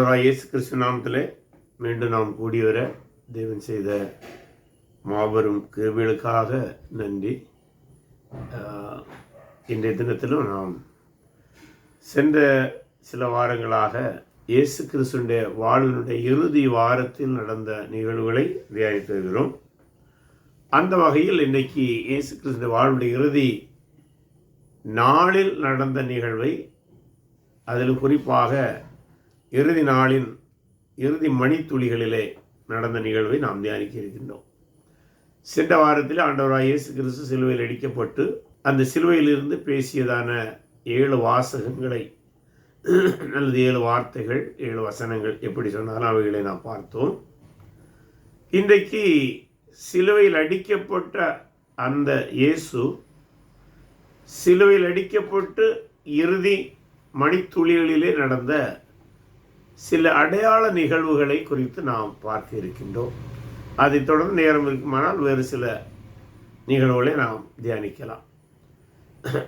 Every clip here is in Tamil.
ஆண்டவராய் இயேசு கிறிஸ்து நாமத்திலே மீண்டும் நாம் கூடி வர தேவன் செய்த மாபெரும் கிருபைகளுக்காக நன்றி. இன்றைய தினத்திலும் நாம் சென்ற சில வாரங்களாக இயேசு கிறிஸ்துடைய வாழ்வினுடைய இறுதி வாரத்தில் நடந்த நிகழ்வுகளை தியானித்து வருகிறோம். அந்த வகையில் இன்றைக்கு இயேசு கிறிஸ்துடைய வாழ்வுடைய இறுதி நாளில் நடந்த நிகழ்வை, அதில் குறிப்பாக இறுதி நாளின் இறுதி மணித்துளிகளிலே நடந்த நிகழ்வை நாம் தியானிக்க இருக்கின்றோம். சென்ற வாரத்தில் ஆண்டவராய் இயேசு கிறிஸ்து சிலுவையில் அடிக்கப்பட்டு அந்த சிலுவையிலிருந்து பேசியதான 7 வாசகங்களை அல்லது 7 வார்த்தைகள், 7 வசனங்கள் எப்படி சொன்னாலும் அவைகளை நாம் பார்த்தோம். இன்றைக்கு சிலுவையில் அடிக்கப்பட்ட அந்த இயேசு சிலுவையில் அடிக்கப்பட்டு இறுதி மணித்துளிகளிலே நடந்த சில அடையாள நிகழ்வுகளை குறித்து நாம் பார்க்க இருக்கின்றோம். அதைத் தொடர்ந்து நேரம் இருக்குமானால் வேறு சில நிகழ்வுகளை நாம் தியானிக்கலாம்.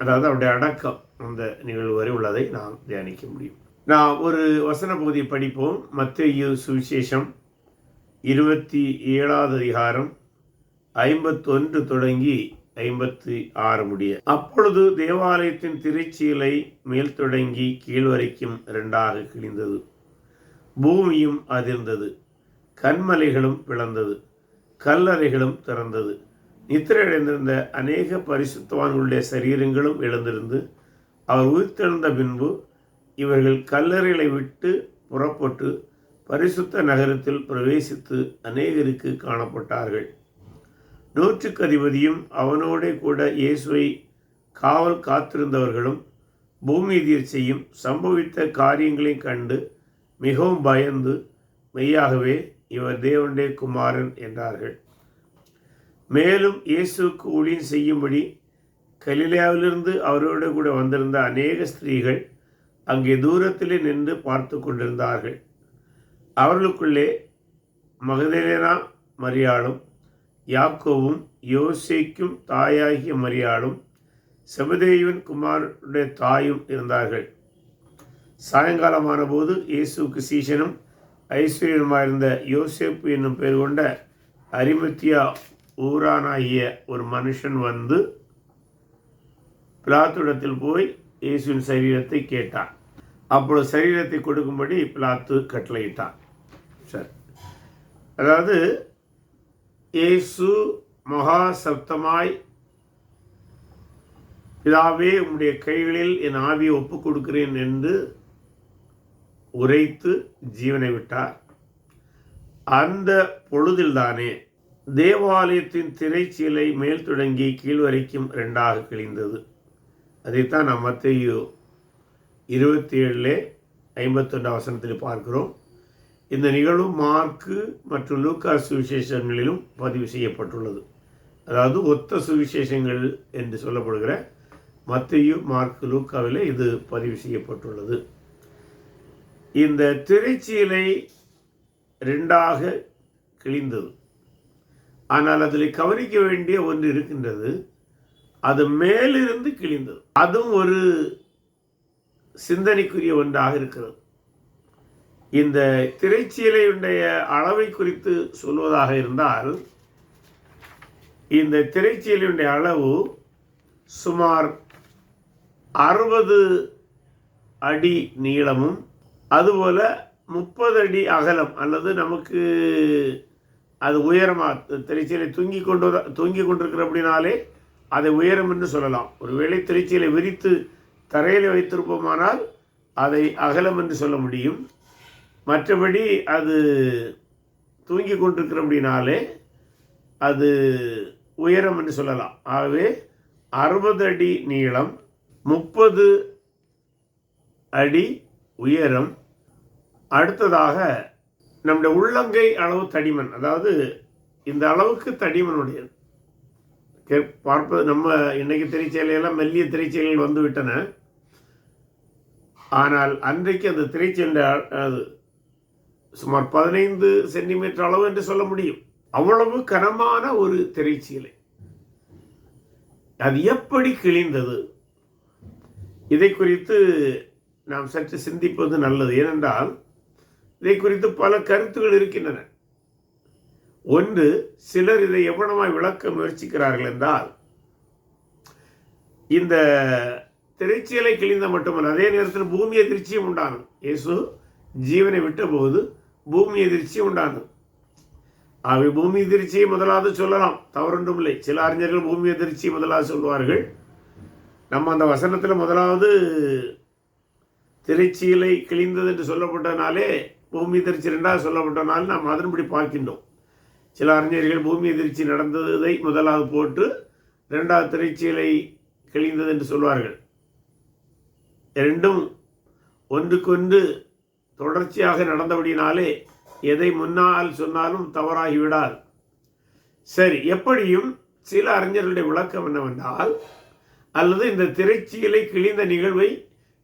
அதாவது அவருடைய அடக்கம் அந்த நிகழ்வு வரை உள்ளதை நாம் தியானிக்க முடியும். நாம் ஒரு வசன பகுதியை படிப்போம். மத்தேயு சுவிசேஷம் 27வது அதிகாரம் 51 தொடங்கி 56 முடிய. அப்பொழுது தேவாலயத்தின் திரைச்சீலை மேல் தொடங்கி கீழ் வரைக்கும் 2ஆக கிழிந்தது. பூமியும் அதிர்ந்தது, கன்மலைகளும் பிளந்தது, கல்லறைகளும் திறந்தது. நித்திரையடைந்திருந்த அநேக பரிசுத்தவான்களுடைய சரீரங்களும் எழுந்திருந்து அவர் உயிர்த்தெழுந்த பின்பு இவர்கள் கல்லறைகளை விட்டு புறப்பட்டு பரிசுத்த நகரத்தில் பிரவேசித்து அநேகருக்கு காணப்பட்டார்கள். 100க்கு அதிபதியும் அவனோடே கூட இயேசுவை காவல் காத்திருந்தவர்களும் பூமி அதிர்ச்சியும் சம்பவித்த காரியங்களையும் கண்டு மிகவும் பயந்து, மெய்யாகவே இவர் தேவனுடைய குமாரன் என்றார்கள். மேலும் இயேசுக்கு ஊழியம் செய்யும்படி கலிலேயாவிலிருந்து அவரோடு கூட வந்திருந்த அநேக ஸ்திரீகள் அங்கே தூரத்திலே நின்று பார்த்து கொண்டிருந்தார்கள். அவர்களுக்குள்ளே மகதலேனா மரியாளும், யாக்கோவும் யோசேக்கும் தாயாகிய மரியாளும், செபதேயுவின் குமாரனுடைய தாயும் இருந்தார்கள். சாயங்காலமான போது இயேசுக்கு சீஷனும் ஐஸ்வர்யமாயிருந்த யோசேப்பு என்னும் பேர் கொண்ட அரிமத்தியா ஊரானாகிய ஒரு மனுஷன் வந்து பிலாத்துவிடத்தில் போய் இயேசுவின் சரீரத்தை கேட்டான். அப்பொழுது சரீரத்தை கொடுக்கும்படி பிலாத்து கட்டளையிட்டான். சரி, அதாவது இயேசு மகா சப்தமாய், பிதாவே உம்முடைய கைகளில் என் ஆவியை ஒப்புக் கொடுக்கிறேன் என்று உரைத்து ஜீவனை விட்டார். அந்த பொழுதில்தானே தேவாலயத்தின் திரைச்சீலை மேல் தொடங்கி கீழ் வரைக்கும் 2ஆக கிழிந்தது. அதைத்தான் நாம் மத்தேயு 27:51 வசனத்தில் பார்க்கிறோம். இந்த நிகழ்வு மார்க்கு மற்றும் லூக்கா சுவிசேஷங்களிலும் பதிவு செய்யப்பட்டுள்ளது. அதாவது ஒத்த சுவிசேஷங்கள் என்று சொல்லப்படுகிற மத்தேயு, மார்க்கு, லூக்காவிலே இது பதிவு செய்யப்பட்டுள்ளது. இந்த திரைச்சீலை 2ஆக கிழிந்தது. ஆனால் அதில் கவனிக்க வேண்டிய ஒன்று இருக்கின்றது. அது மேலிருந்து கிழிந்தது. அதுவும் ஒரு சிந்தனைக்குரிய ஒன்றாக இருக்கிறது. இந்த திரைச்சீலையுடைய அளவை குறித்து சொல்வதாக இருந்தால், இந்த திரைச்சீலையுடைய அளவு சுமார் 60 அடி நீளமும் அதுபோல் 30 அடி அகலம், அல்லது நமக்கு அது உயரமாக திரைச்சீலை தூங்கி கொண்டிருக்கிற அப்படின்னாலே அதை உயரம் என்று சொல்லலாம். ஒருவேளை திரைச்சீலை விரித்து தரையில் வைத்திருப்போமானால் அதை அகலம் என்று சொல்ல முடியும். மற்றபடி அது தூங்கி கொண்டிருக்கிற அப்படின்னாலே அது உயரம் என்று சொல்லலாம். ஆகவே 60 அடி நீளம், 30 அடி உயரம். அடுத்ததாக நம்முடைய உள்ளங்கை அளவு தடிமன், அதாவது இந்த அளவுக்கு தடிமனுடையது. பார்ப்பது நம்ம இன்னைக்கு திரைச்சீலையெல்லாம் மெல்லிய திரைச்சீலைகள் வந்து விட்டன. ஆனால் அன்றைக்கு அந்த திரைச்சீலை அது சுமார் 15 சென்டிமீட்டர் அளவு என்று சொல்ல முடியும். அவ்வளவு கனமான ஒரு திரைச்சீலை. அது எப்படி கிழிந்தது? இதை குறித்து நாம் சற்று சிந்திப்பது நல்லது. ஏனென்றால் இதை குறித்து பல கருத்துகள் இருக்கின்றன. ஒன்று, சிலர் இதை எவ்வளவாய் விளக்க முயற்சிக்கிறார்கள் என்றால், இந்த திரைச்சீலை கிழிந்த மட்டுமல்ல, அதே நேரத்தில் பூமி எதிர்ச்சியும் உண்டானது. இயேசு ஜீவனை விட்ட போது பூமி எதிர்ச்சியும் உண்டானது. ஆகவே பூமி எதிர்ச்சியை முதலாவது சொல்லலாம், தவறொன்றும் இல்லை. சில அறிஞர்கள் பூமி எதிர்ச்சியை முதலாவது சொல்வார்கள். நம்ம அந்த வசனத்தில் முதலாவது திரைச்சீலை கிழிந்தது என்று சொல்லப்பட்டனாலே பூமி எதிர்ச்சி ரெண்டாவது சொல்லப்பட்டனால நாம் அதன்படி பார்க்கின்றோம். சில அறிஞர்கள் பூமி எதிர்ச்சி நடந்ததை முதலாவது போட்டு இரண்டாவது திரைச்சீலை கிழிந்தது என்று சொல்வார்கள். இரண்டும் ஒன்றுக்கொன்று தொடர்ச்சியாக நடந்தபடினாலே எதை முன்னால் சொன்னாலும் தவறாகிவிடாது. சரி, எப்படியும் சில அறிஞர்களுடைய விளக்கம் என்னவென்றால், அல்லது இந்த திரைச்சீலை கிழிந்த நிகழ்வை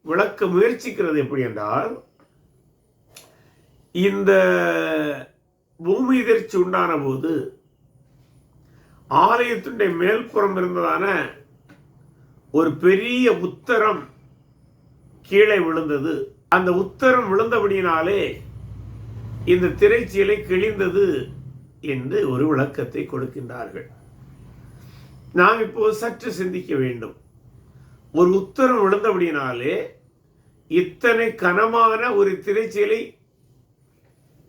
விளக்க முயற்சிக்கிறது எப்படி என்றால், இந்த பூமி எதிர்ச்சி உண்டான போது ஆலயத்துடைய மேல்புறம் இருந்ததான ஒரு பெரிய உத்தரம் கீழே விழுந்தது. அந்த உத்தரம் விழுந்தபடியினாலே இந்த திரைச்சீலை கிழிந்தது என்று ஒரு விளக்கத்தை கொடுக்கின்றார்கள். நாம் இப்போது சற்று சிந்திக்க வேண்டும். ஒரு உத்தரம் விழுந்தபடியினாலே இத்தனை கனமான ஒரு திரைச்சீலை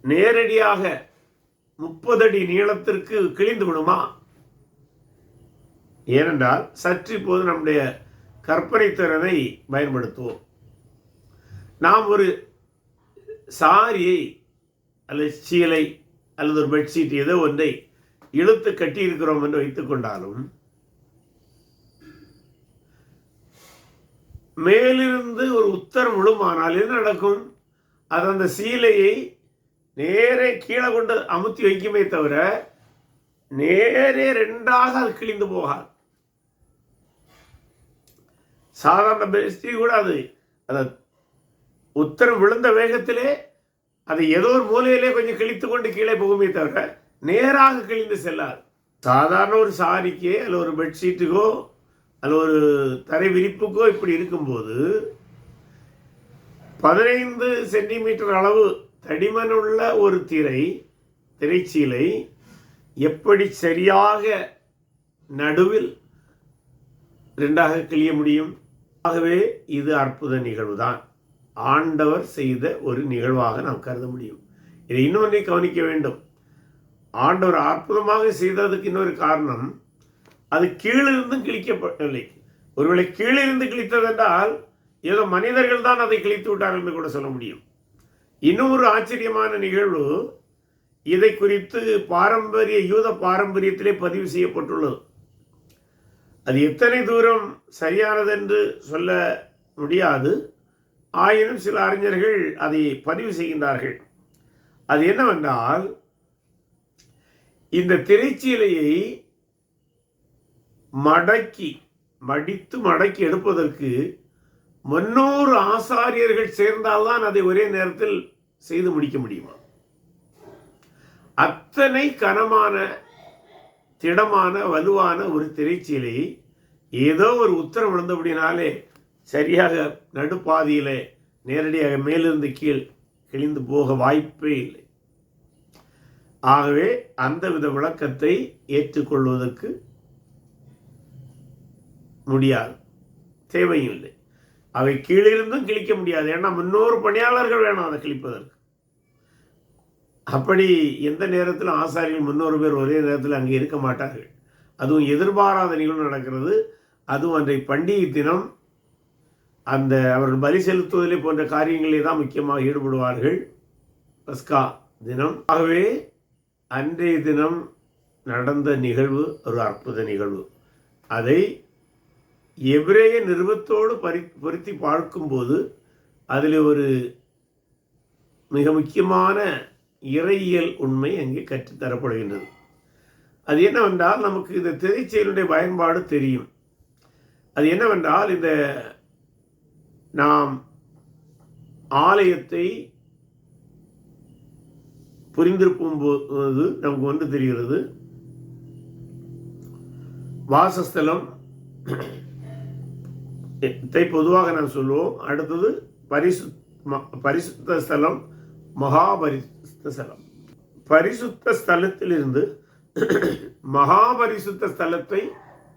நேரடியாக 30 அடி நீளத்திற்கு கிழிந்து விடுமா? ஏனென்றால் சற்று இப்போது நம்முடைய கற்பனை திறனை பயன்படுத்துவோம். நாம் ஒரு சாரியை அல்லது சீலை அல்லது ஒரு பெட்ஷீட் ஏதோ ஒன்றை இழுத்து கட்டியிருக்கிறோம் என்று வைத்துக் கொண்டாலும், மேலிருந்து ஒரு உத்தரம் விழுமானால் என்ன நடக்கும்? அது அந்த சீலையை நேரே கீழே கொண்டு அமுத்தி வைக்குமே தவிர நேரே ரெண்டாக அது கிழிந்து போகாது. சாதாரண பெட்ஷீட் கூட அது உத்தரம் விழுந்த வேகத்திலே அது ஏதோ ஒரு மூலையிலே கொஞ்சம் கிழித்து கொண்டு கீழே போகுமே தவிர நேராக கிழிந்து செல்லாது. சாதாரண ஒரு சாரிக்கே அல்ல ஒரு பெட்ஷீட்டுக்கோ அல்ல ஒரு தரை விரிப்புக்கோ இப்படி இருக்கும்போது 15 சென்டிமீட்டர் அளவு தடிமனுள்ள ஒரு திரைச்சீலை எப்படி சரியாக நடுவில் ரெண்டாக கிழிய முடியும்? ஆகவே இது அற்புத நிகழ்வு தான், ஆண்டவர் செய்த ஒரு நிகழ்வாக நாம் கருத முடியும். இதை இன்னொன்றை கவனிக்க வேண்டும். ஆண்டவர் அற்புதமாக செய்ததுக்கு இன்னொரு காரணம், அது கீழிருந்தும் கிழிக்கப்படவில்லை. ஒருவேளை கீழிருந்து கிழித்ததென்றால் ஏதோ மனிதர்கள் தான் அதை கிழித்து விட்டார்கள் என்று கூட சொல்ல முடியும். இன்னொரு ஆச்சரியமான நிகழ்வு இதை குறித்து யூத பாரம்பரியத்திலே பதிவு செய்யப்பட்டுள்ளது. அது எத்தனை தூரம் சரியானது என்று சொல்ல முடியாது. ஆயினும் சில அறிஞர்கள் அதை பதிவு செய்கின்றார்கள். அது என்னவென்றால், இந்த திரைச்சீலையை மடித்து எடுப்பதற்கு 300 ஆசாரியர்கள் சேர்ந்தால்தான் அதை ஒரே நேரத்தில் செய்து முடிக்க முடியுமா? அத்தனை கனமான, திடமான, வலுவான ஒரு திரைச்சீலை ஏதோ ஒரு உத்தரம் விழுந்தபடினாலே சரியாக நடுப்பாதியிலே நேரடியாக மேலிருந்து கீழ் கிழிந்து போக வாய்ப்பே இல்லை. ஆகவே அந்த வித விளக்கத்தை ஏற்றுக்கொள்வதற்கு முடியாது, தேவையும் இல்லை. அவை கீழிருந்தும் கிழிக்க முடியாது. ஏன்னா 300 பணியாளர்கள் வேணும் அதை கிழிப்பதற்கு. அப்படி எந்த நேரத்திலும் ஆசாரிகள் 300 பேர் ஒரே நேரத்தில் அங்கே இருக்க மாட்டார்கள். அதுவும் எதிர்பாராத நிகழ்வு நடக்கிறது. அதுவும் அன்றைய பண்டிகை தினம் அவர்கள் பலி செலுத்துவதிலே போன்ற காரியங்களே தான் முக்கியமாக ஈடுபடுவார்கள், பஸ்கா தினம். ஆகவே அன்றைய தினம் நடந்த நிகழ்வு ஒரு அற்புத நிகழ்வு. அதை எபிரேய நிருபத்தோடு பொருத்தி பார்க்கும்போது அதில் ஒரு மிக முக்கியமான இறையியல் உண்மை அங்கே கற்றுத்தரப்படுகின்றது. அது என்னவென்றால், நமக்கு இந்த திரைச்சீலையுடைய பயன்பாடு தெரியும். அது என்னவென்றால், இந்த நாம் ஆலயத்தை புரிந்திருக்கும் போது நமக்கு ஒன்று தெரிகிறது. வாசஸ்தலம் பொதுவாக நாம் சொல்லுவோம். அடுத்தது பரிசுத்த ஸ்தலம், மகாபரிசுத்த ஸ்தலம். பரிசுத்த ஸ்தலத்திலிருந்து மகாபரிசுத்த ஸ்தலத்தை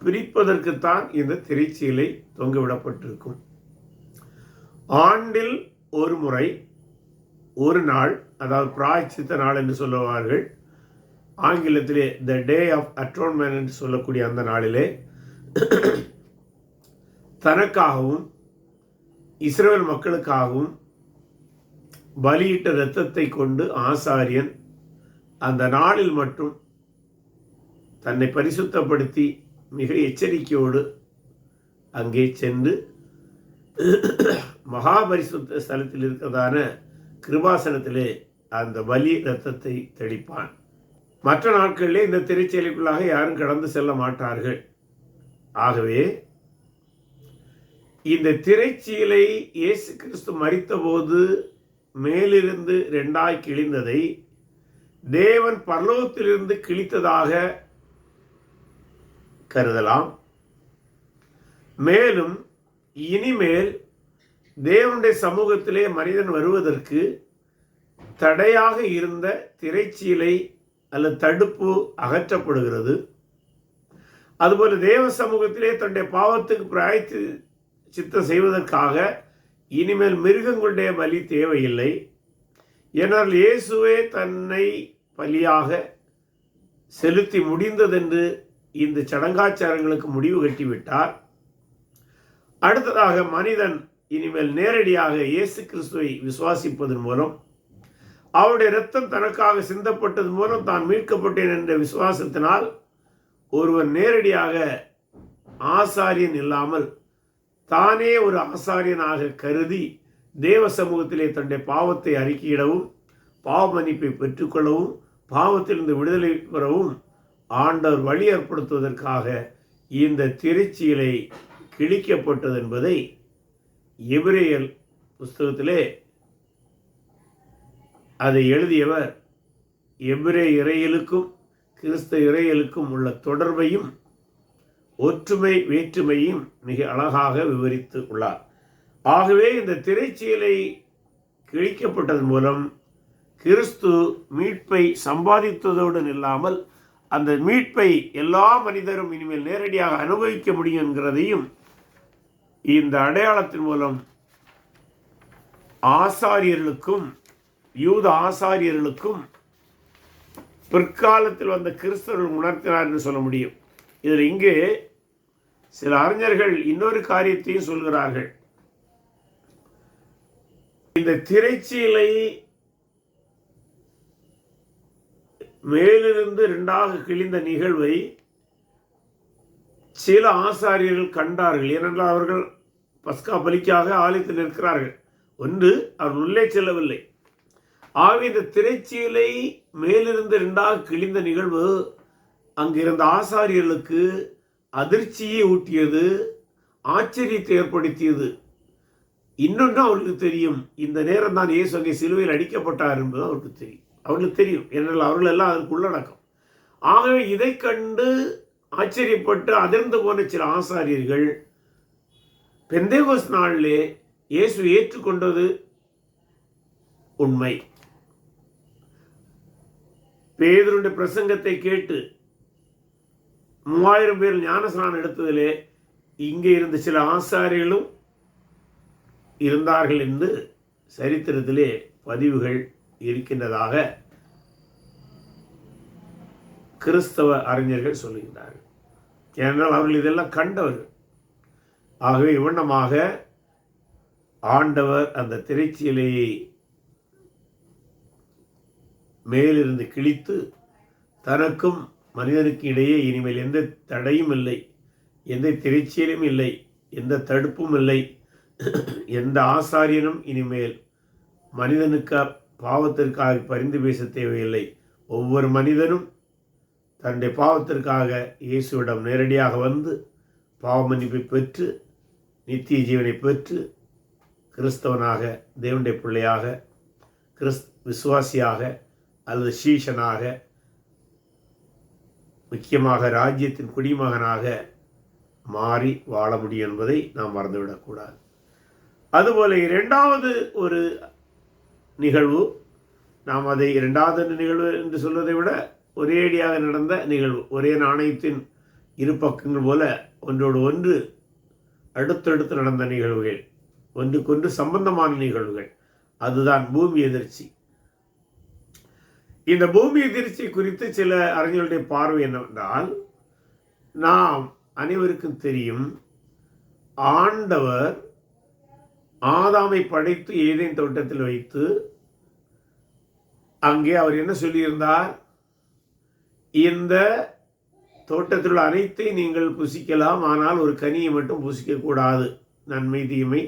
பிரிப்பதற்குத்தான் இந்த திரைச்சீலை தொங்கவிடப்பட்டிருக்கும். ஆண்டில் ஒரு முறை ஒரு நாள், அதாவது பிராயச்சித்த நாள் என்று சொல்லுவார்கள், ஆங்கிலத்திலே த டே ஆஃப் அட்டோன்மென்ட் என்று சொல்லக்கூடிய அந்த நாளிலே தனக்காகவும் இஸ்ரவேல் மக்களுக்காகவும் பலியிட்ட இரத்தத்தை கொண்டு ஆசாரியன் அந்த நாளில் மட்டும் தன்னை பரிசுத்தப்படுத்தி மிக எச்சரிக்கையோடு அங்கே சென்று மகாபரிசுத்த ஸ்தலத்தில் இருக்கிறதான கிருபாசனத்திலே அந்த பலி இரத்தத்தை தெளிப்பான். மற்ற நாட்களிலே இந்த திரைச்சீலைக்குள்ளாக யாரும் கடந்து செல்ல மாட்டார்கள். ஆகவே இந்த திரைச்சீலை இயேசு கிறிஸ்து மரித்தபோது மேலிருந்து இரண்டாய் கிழிந்ததை தேவன் பரலோகத்திலிருந்து கிழித்ததாக கருதலாம். மேலும் இனிமேல் தேவனுடைய சமூகத்திலே மனிதன் வருவதற்கு தடையாக இருந்த திரைச்சீலை அல்லது தடுப்பு அகற்றப்படுகிறது. அதுபோல தேவ சமூகத்திலே தன்னுடைய பாவத்துக்கு பிராயத்து சித்தம் செய்வதற்காக இனிமேல் மிருகங்களுடைய பலி தேவையில்லை. ஏனால் இயேசுவே தன்னை பலியாக செலுத்தி முடிந்ததென்று இந்த சடங்காச்சாரங்களுக்கு முடிவு கட்டிவிட்டார். அடுத்ததாக மனிதன் இனிமேல் நேரடியாக இயேசு கிறிஸ்துவை விசுவாசிப்பதன் மூலம், அவருடைய இரத்தம் தனக்காக சிந்தப்பட்டது மூலம் தான் மீட்கப்பட்டேன் என்ற விசுவாசத்தினால் ஒருவர் நேரடியாக ஆசாரியன் இல்லாமல் தானே ஒரு ஆசாரியனாக கருதி தேவ சமூகத்திலே தன்னுடைய பாவத்தை அறிக்கையிடவும், பாவ மன்னிப்பை பெற்றுக்கொள்ளவும், பாவத்திலிருந்து விடுதலை பெறவும் ஆண்டவர் வழி ஏற்படுத்துவதற்காக இந்த திரைச்சீலை கிழிக்கப்பட்டது என்பதை எபிரேயர் புஸ்தகத்திலே அதை எழுதியவர் எபிரேய இறையிலுக்கும் கிறிஸ்தவ இறையிலுக்கும் உள்ள தொடர்பையும் ஒற்றுமை வேற்றுமையும் மிக அழகாக விவரித்து உள்ளார். ஆகவே இந்த திரைச்சீலை கிழிக்கப்பட்டதன் மூலம் கிறிஸ்து மீட்பை சம்பாதித்ததோடு இல்லாமல் அந்த மீட்பை எல்லா மனிதரும் இனிமேல் நேரடியாக அனுபவிக்க முடியும் என்கிறதையும் இந்த அடையாளத்தின் மூலம் ஆசாரியர்களுக்கும் யூத ஆசாரியர்களுக்கும் பிற்காலத்தில் வந்த கிறிஸ்தவர்கள் உணர்த்தினார் என்று சொல்ல முடியும். இதில் இங்கே சில அறிஞர்கள் இன்னொரு காரியத்தையும் சொல்கிறார்கள். இந்த திரைச்சீலை மேலிருந்து இரண்டாக கிழிந்த நிகழ்வை சில ஆசாரியர்கள் கண்டார்கள். ஏனென்றால் அவர்கள் பஸ்கா பலிக்காக ஆலயத்தில் இருக்கிறார்கள். ஒன்று, அவர் உள்ளே செல்லவில்லை. ஆகவே இந்த திரைச்சீலை மேலிருந்து இரண்டாக கிழிந்த நிகழ்வு அங்கிருந்த ஆசாரியர்களுக்கு அதிர்ச்சியை ஊட்டியது, ஆச்சரியத்தை ஏற்படுத்தியது. இன்னொன்று அவர்களுக்கு தெரியும், இந்த நேரம் தான் இயேசு அங்கே சிலுவையில் அடிக்கப்பட்டார் என்பது அவருக்கு தெரியும். அவர்களுக்கு தெரியும், ஏனென்றால் அவர்கள் எல்லாம் அதற்கு உள்ளடக்கம். ஆகவே இதை கண்டு ஆச்சரியப்பட்டு அதிர்ந்து போன சில ஆசாரியர்கள் பெந்தேகோஸ்து நாளிலே இயேசு ஏற்றுக்கொண்டது உண்மை. பேதுருடைய பிரசங்கத்தை கேட்டு 3000 பேர் ஞானஸ்நானம் எடுத்ததிலே இங்கே இருந்த சில ஆசாரியர்களும் இருந்தார்கள் என்று சரித்திரத்திலே பதிவுகள் இருக்கின்றதாக கிறிஸ்தவ அறிஞர்கள் சொல்லுகிறார்கள். ஏனென்றால் அவர்கள் இதெல்லாம் கண்டவர்கள். ஆகவே இவ்வண்ணமாக ஆண்டவர் அந்த திரைச்சீலையை மேலிருந்து கிழித்து தனக்கும் மனிதனுக்கு இடையே இனிமேல் எந்த தடையும் இல்லை, எந்த திரைச்சீலும் இல்லை, எந்த தடுப்பும் இல்லை, எந்த ஆசாரியனும் இனிமேல் மனிதனுக்கு பாவத்திற்காக பரிந்து பேச தேவையில்லை. ஒவ்வொரு மனிதனும் தன்னுடைய பாவத்திற்காக இயேசுவிடம் நேரடியாக வந்து பாவ மன்னிப்பை பெற்று நித்திய ஜீவனை பெற்று கிறிஸ்தவனாக, தேவனுடைய பிள்ளையாக, விசுவாசியாக அல்லது சீஷனாக, முக்கியமாக ராஜ்யத்தின் குடிமகனாக மாறி வாழ முடியும் என்பதை நாம் மறந்துவிடக்கூடாது. அதுபோல இரண்டாவது ஒரு நிகழ்வு நாம் அதை இரண்டாவது நிகழ்வு என்று சொல்வதை விட ஒரேடியாக நடந்த நிகழ்வு, ஒரே நாணயத்தின் இரு பக்கங்கள் போல ஒன்றோடு ஒன்று அடுத்தடுத்து நடந்த நிகழ்வுகள், ஒன்றுக்கொன்று சம்பந்தமான நிகழ்வுகள். அதுதான் பூமி எதிர்ச்சி. இந்த பூமி எதிர்ச்சி குறித்து சில அறிஞர்களுடைய பார்வை என்னவென்றால், நாம் அனைவருக்கும் தெரியும், ஆண்டவர் ஆதாமை படைத்து ஏதேன் தோட்டத்தில் வைத்து அங்கே அவர் என்ன சொல்லியிருந்தார்? இந்த தோட்டத்தில் உள்ள அனைத்தை நீங்கள் புசிக்கலாம், ஆனால் ஒரு கனியை மட்டும் புசிக்கக்கூடாது, நன்மை தீமை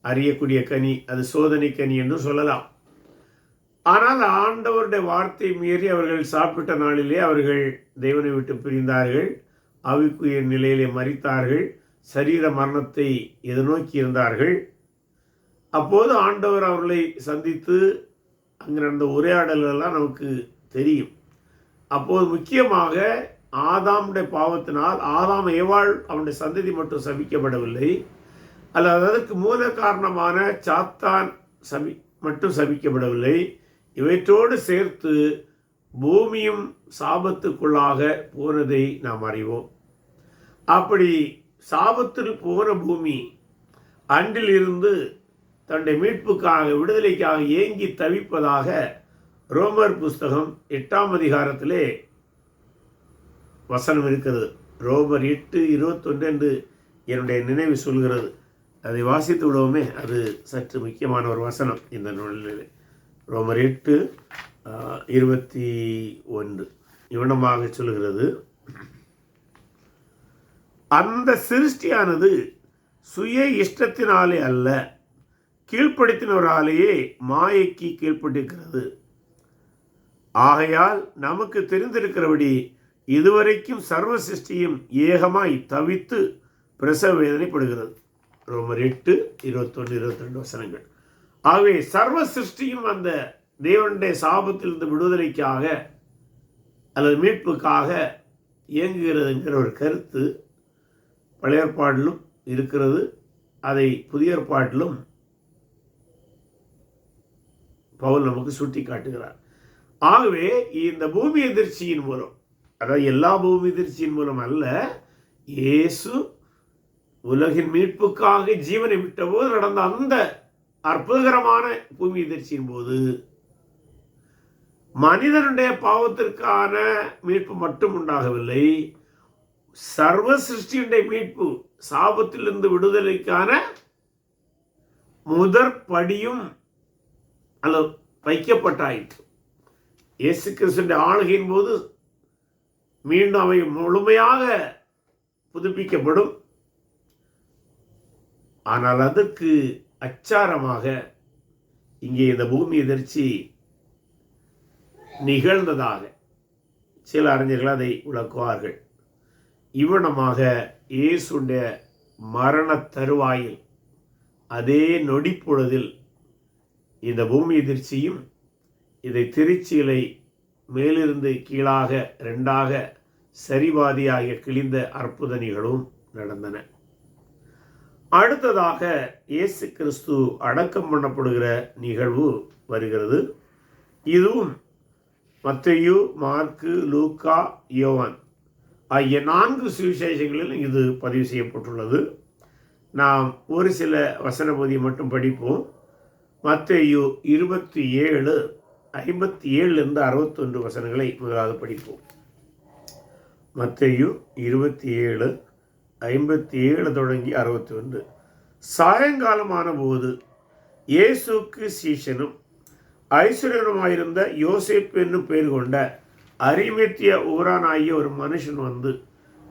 அறியக்கூடிய கனி, அது சோதனை கனி என்று சொல்லலாம். ஆனால் ஆண்டவருடைய வார்த்தை மீறி அவர்கள் சாப்பிட்ட நாளிலே அவர்கள் தேவனை விட்டு பிரிந்தார்கள், ஆவிக்குரிய நிலையிலே மரித்தார்கள், சரீர மரணத்தை எதிர்நோக்கி இருந்தார்கள். அப்போது ஆண்டவர் அவர்களை சந்தித்து அங்கு நடந்த உரையாடல்கள்லாம் நமக்கு தெரியும். அப்போது முக்கியமாக ஆதாமுடைய பாவத்தினால் ஆதாம் ஏவாள் அவனுடைய சந்ததி மட்டும் சபிக்கப்படவில்லை, அல்லது அதற்கு மூல காரணமான சாத்தான் மட்டும் சபிக்கப்படவில்லை, இவற்றோடு சேர்த்து பூமியும் சாபத்துக்குள்ளாக போனதை நாம் அறிவோம். அப்படி சாபத்தில் போன பூமி அன்றில் இருந்து தன்னுடைய மீட்புக்காக விடுதலைக்காக ஏங்கி தவிப்பதாக ரோமர் புஸ்தகம் 8ஆம் அதிகாரத்திலே வசனம் இருக்கிறது. ரோமர் 8:21 என்று என்னுடைய நினைவு சொல்கிறது. அதை வாசித்து விடுவோமே, அது சற்று முக்கியமான ஒரு வசனம் இந்த நூலில். ரோமர் 8:21 இவனமாக சொல்கிறது, அந்த சிருஷ்டியானது சுய இஷ்டத்தினாலே அல்ல, கீழ்ப்படுத்தினவராலேயே மாயைக்கு கீழ்ப்பட்டிருக்கிறது. ஆகையால் நமக்கு தெரிந்திருக்கிறபடி இதுவரைக்கும் சர்வ சிருஷ்டியும் ஏகமாய் தவித்து பிரசவ வேதனைப்படுகிறது. ரோமர் 8:21-22 வசனங்கள். ஆகவே சர்வ சிருஷ்டியும் அந்த தேவனுடைய சாபத்திலிருந்து விடுதலைக்காக அல்லது மீட்புக்காக இயங்குகிறது என்கிற ஒரு கருத்து பழைய ஏற்பாட்டிலும் இருக்கிறது. அதை புதிய ஏற்பாட்டிலும் பவுல் நமக்கு சுட்டி காட்டுகிறார். ஆகவே இந்த பூமி எதிர்ச்சியின் மூலம், அதாவது எல்லா பூமி எதிர்ச்சியின் மூலம் அல்ல, இயேசு உலகின் மீட்புக்காக ஜீவனை விட்டபோது நடந்த அந்த அற்புதகரமான பூமி எதிர்ச்சியின் போது மனிதனுடைய பாவத்திற்கான மீட்பு மட்டும் உண்டாகவில்லை, சர்வ சிருஷ்டியுடைய மீட்பு, சாபத்திலிருந்து விடுதலைக்கான முதற்படியும் அல்லது வைக்கப்பட்டாயிற்று. இயேசு கிறிஸ்துவின் ஆளுகையின் போது மீண்டும் அவை முழுமையாக புதுப்பிக்கப்படும். ஆனால் அதற்கு அச்சாரமாக இங்கே இந்த பூமி எதிர்ச்சி நிகழ்ந்ததாக சில அறிஞர்கள் அதை விளக்குவார்கள். இவ்வனமாக இயேசுடைய மரண தருவாயில் அதே நொடிப்பொழுதில் இந்த பூமி எதிர்ச்சியும் இதை திருச்சியிலை மேலிருந்து கீழாக ரெண்டாக சரிபாதியாக கிழிந்த அற்புத நிகழ்வும் நடந்தன. அடுத்ததாக இயேசு கிறிஸ்து அடக்கம் பண்ணப்படுகிற நிகழ்வு வருகிறது. இதுவும் மத்தேயு, மார்க்கு, லூக்கா, யோவான் ஆகிய 4 சுவிசேஷங்களில் இது பதிவு செய்யப்பட்டுள்ளது. நாம் ஒரு சில வசன பகுதியை மட்டும் படிப்போம். மத்தேயு 27:57-61 வசனங்களை முதலாவது படிப்போம். மத்தேயு 27:57 தொடங்கி 61. சாயங்காலமான போது இயேசுக்கு சீஷனும் ஐஸ்வர்யனுமாயிருந்த யோசேப்பு என்னும் பெயர் கொண்ட அரிமத்திய ஊரானாகிய ஒரு மனுஷன் வந்து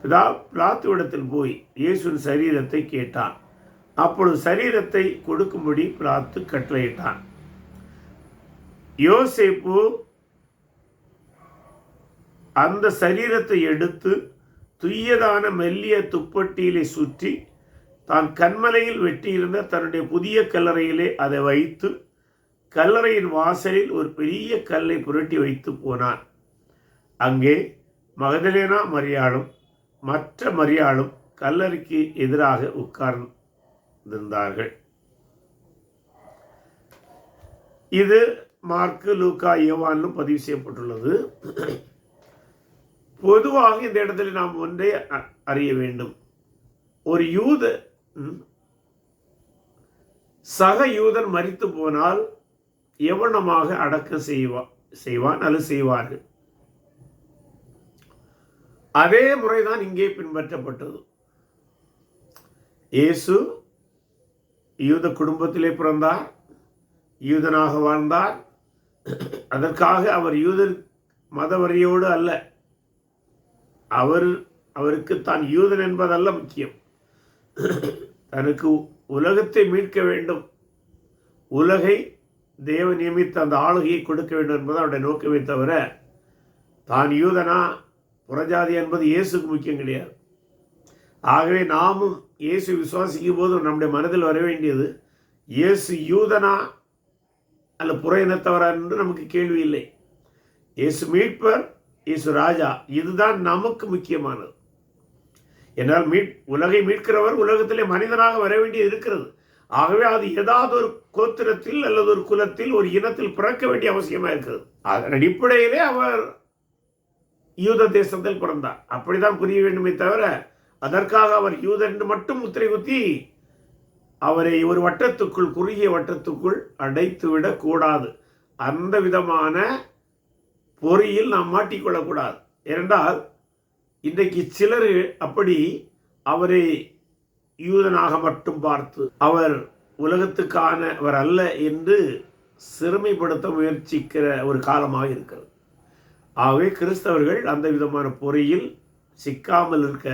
பிலாத்துவிடத்தில் போய் இயேசுவின் சரீரத்தை கேட்டான். அப்பொழுது சரீரத்தை கொடுக்கும்படி பிலாத்து கட்டளையிட்டான். யோசேப்பு அந்த சரீரத்தை எடுத்து துய்யதான மெல்லிய துப்பட்டியிலே சுற்றி தான் கண்மலையில் வெட்டியிருந்த தன்னுடைய புதிய கல்லறையிலே அதை வைத்து கல்லறையின் வாசலில் ஒரு பெரிய கல்லை புரட்டி வைத்து போனான். அங்கே மகதலேனா மரியாளும் மற்ற மரியாளும் கல்லறைக்கு எதிராக உட்கார்ந்திருந்தார்கள். இது மார்க்கு, லூக்கா, யோவான்னு பதிவு செய்யப்பட்டுள்ளது. பொதுவாக இந்த இடத்துல நாம் ஒன்றை அறிய வேண்டும். ஒரு யூத சக யூதன் மரித்து போனால் எவனமாக அடக்கம் செய்வான் அல்லது செய்வார்கள். அதே முறைதான் இங்கே பின்பற்றப்பட்டது. இயேசு யூத குடும்பத்திலே பிறந்தார், யூதனாக வாழ்ந்தார். அதற்காக அவர் யூத மதவரியோடு அல்ல, அவருக்கு தான் யூதன் என்பதல்ல முக்கியம். தனக்கு உலகத்தை மீட்க வேண்டும், உலகை தேவன் நியமித்த அந்த ஆளுகையை கொடுக்க வேண்டும் என்பது அவருடைய நோக்கமே தவிர தான் யூதனா புறஜாதி என்பது இயேசுக்கு முக்கியம் கிடையாது. ஆகவே நாமும் இயேசு விசுவாசிக்கும் போது நம்முடைய மனதில் வர வேண்டியது, இயேசு யூதனா அல்ல புற இனத்தவரா என்று நமக்கு கேள்வி இல்லை. இயேசு மீட்பர், இயேசு ராஜா, இதுதான் நமக்கு முக்கியமானது. என்னால் உலகை மீட்கிறவர் உலகத்திலே மனிதனாக வர வேண்டியது இருக்கிறது. ஆகவே அது ஏதாவது ஒரு கோத்திரத்தில் அல்லது ஒரு குலத்தில் ஒரு இனத்தில் பிறக்க வேண்டிய அவசியமாக இருக்கிறது. அதன் அடிப்படையிலே அவர் யூத தேசத்தில் பிறந்தார். அப்படிதான் புரிய வேண்டுமே தவிர அதற்காக அவர் யூதன் என்று மட்டும் முத்திரை குத்தி அவரை ஒரு வட்டத்துக்குள், குறுகிய வட்டத்துக்குள் அடைத்துவிடக் கூடாது. அந்த விதமான பொறியில் நாம் மாட்டிக்கொள்ளக்கூடாது. ஏனென்றால் இன்றைக்கு சிலர் அப்படி அவரை யூதனாக மட்டும் பார்த்து அவர் உலகத்துக்கானவர் அல்ல என்று சிறுமைப்படுத்த முயற்சிக்கிற ஒரு காலமாக இருக்கிறது. ஆகவே கிறிஸ்தவர்கள் அந்த விதமான பொறியில் சிக்காமல் இருக்க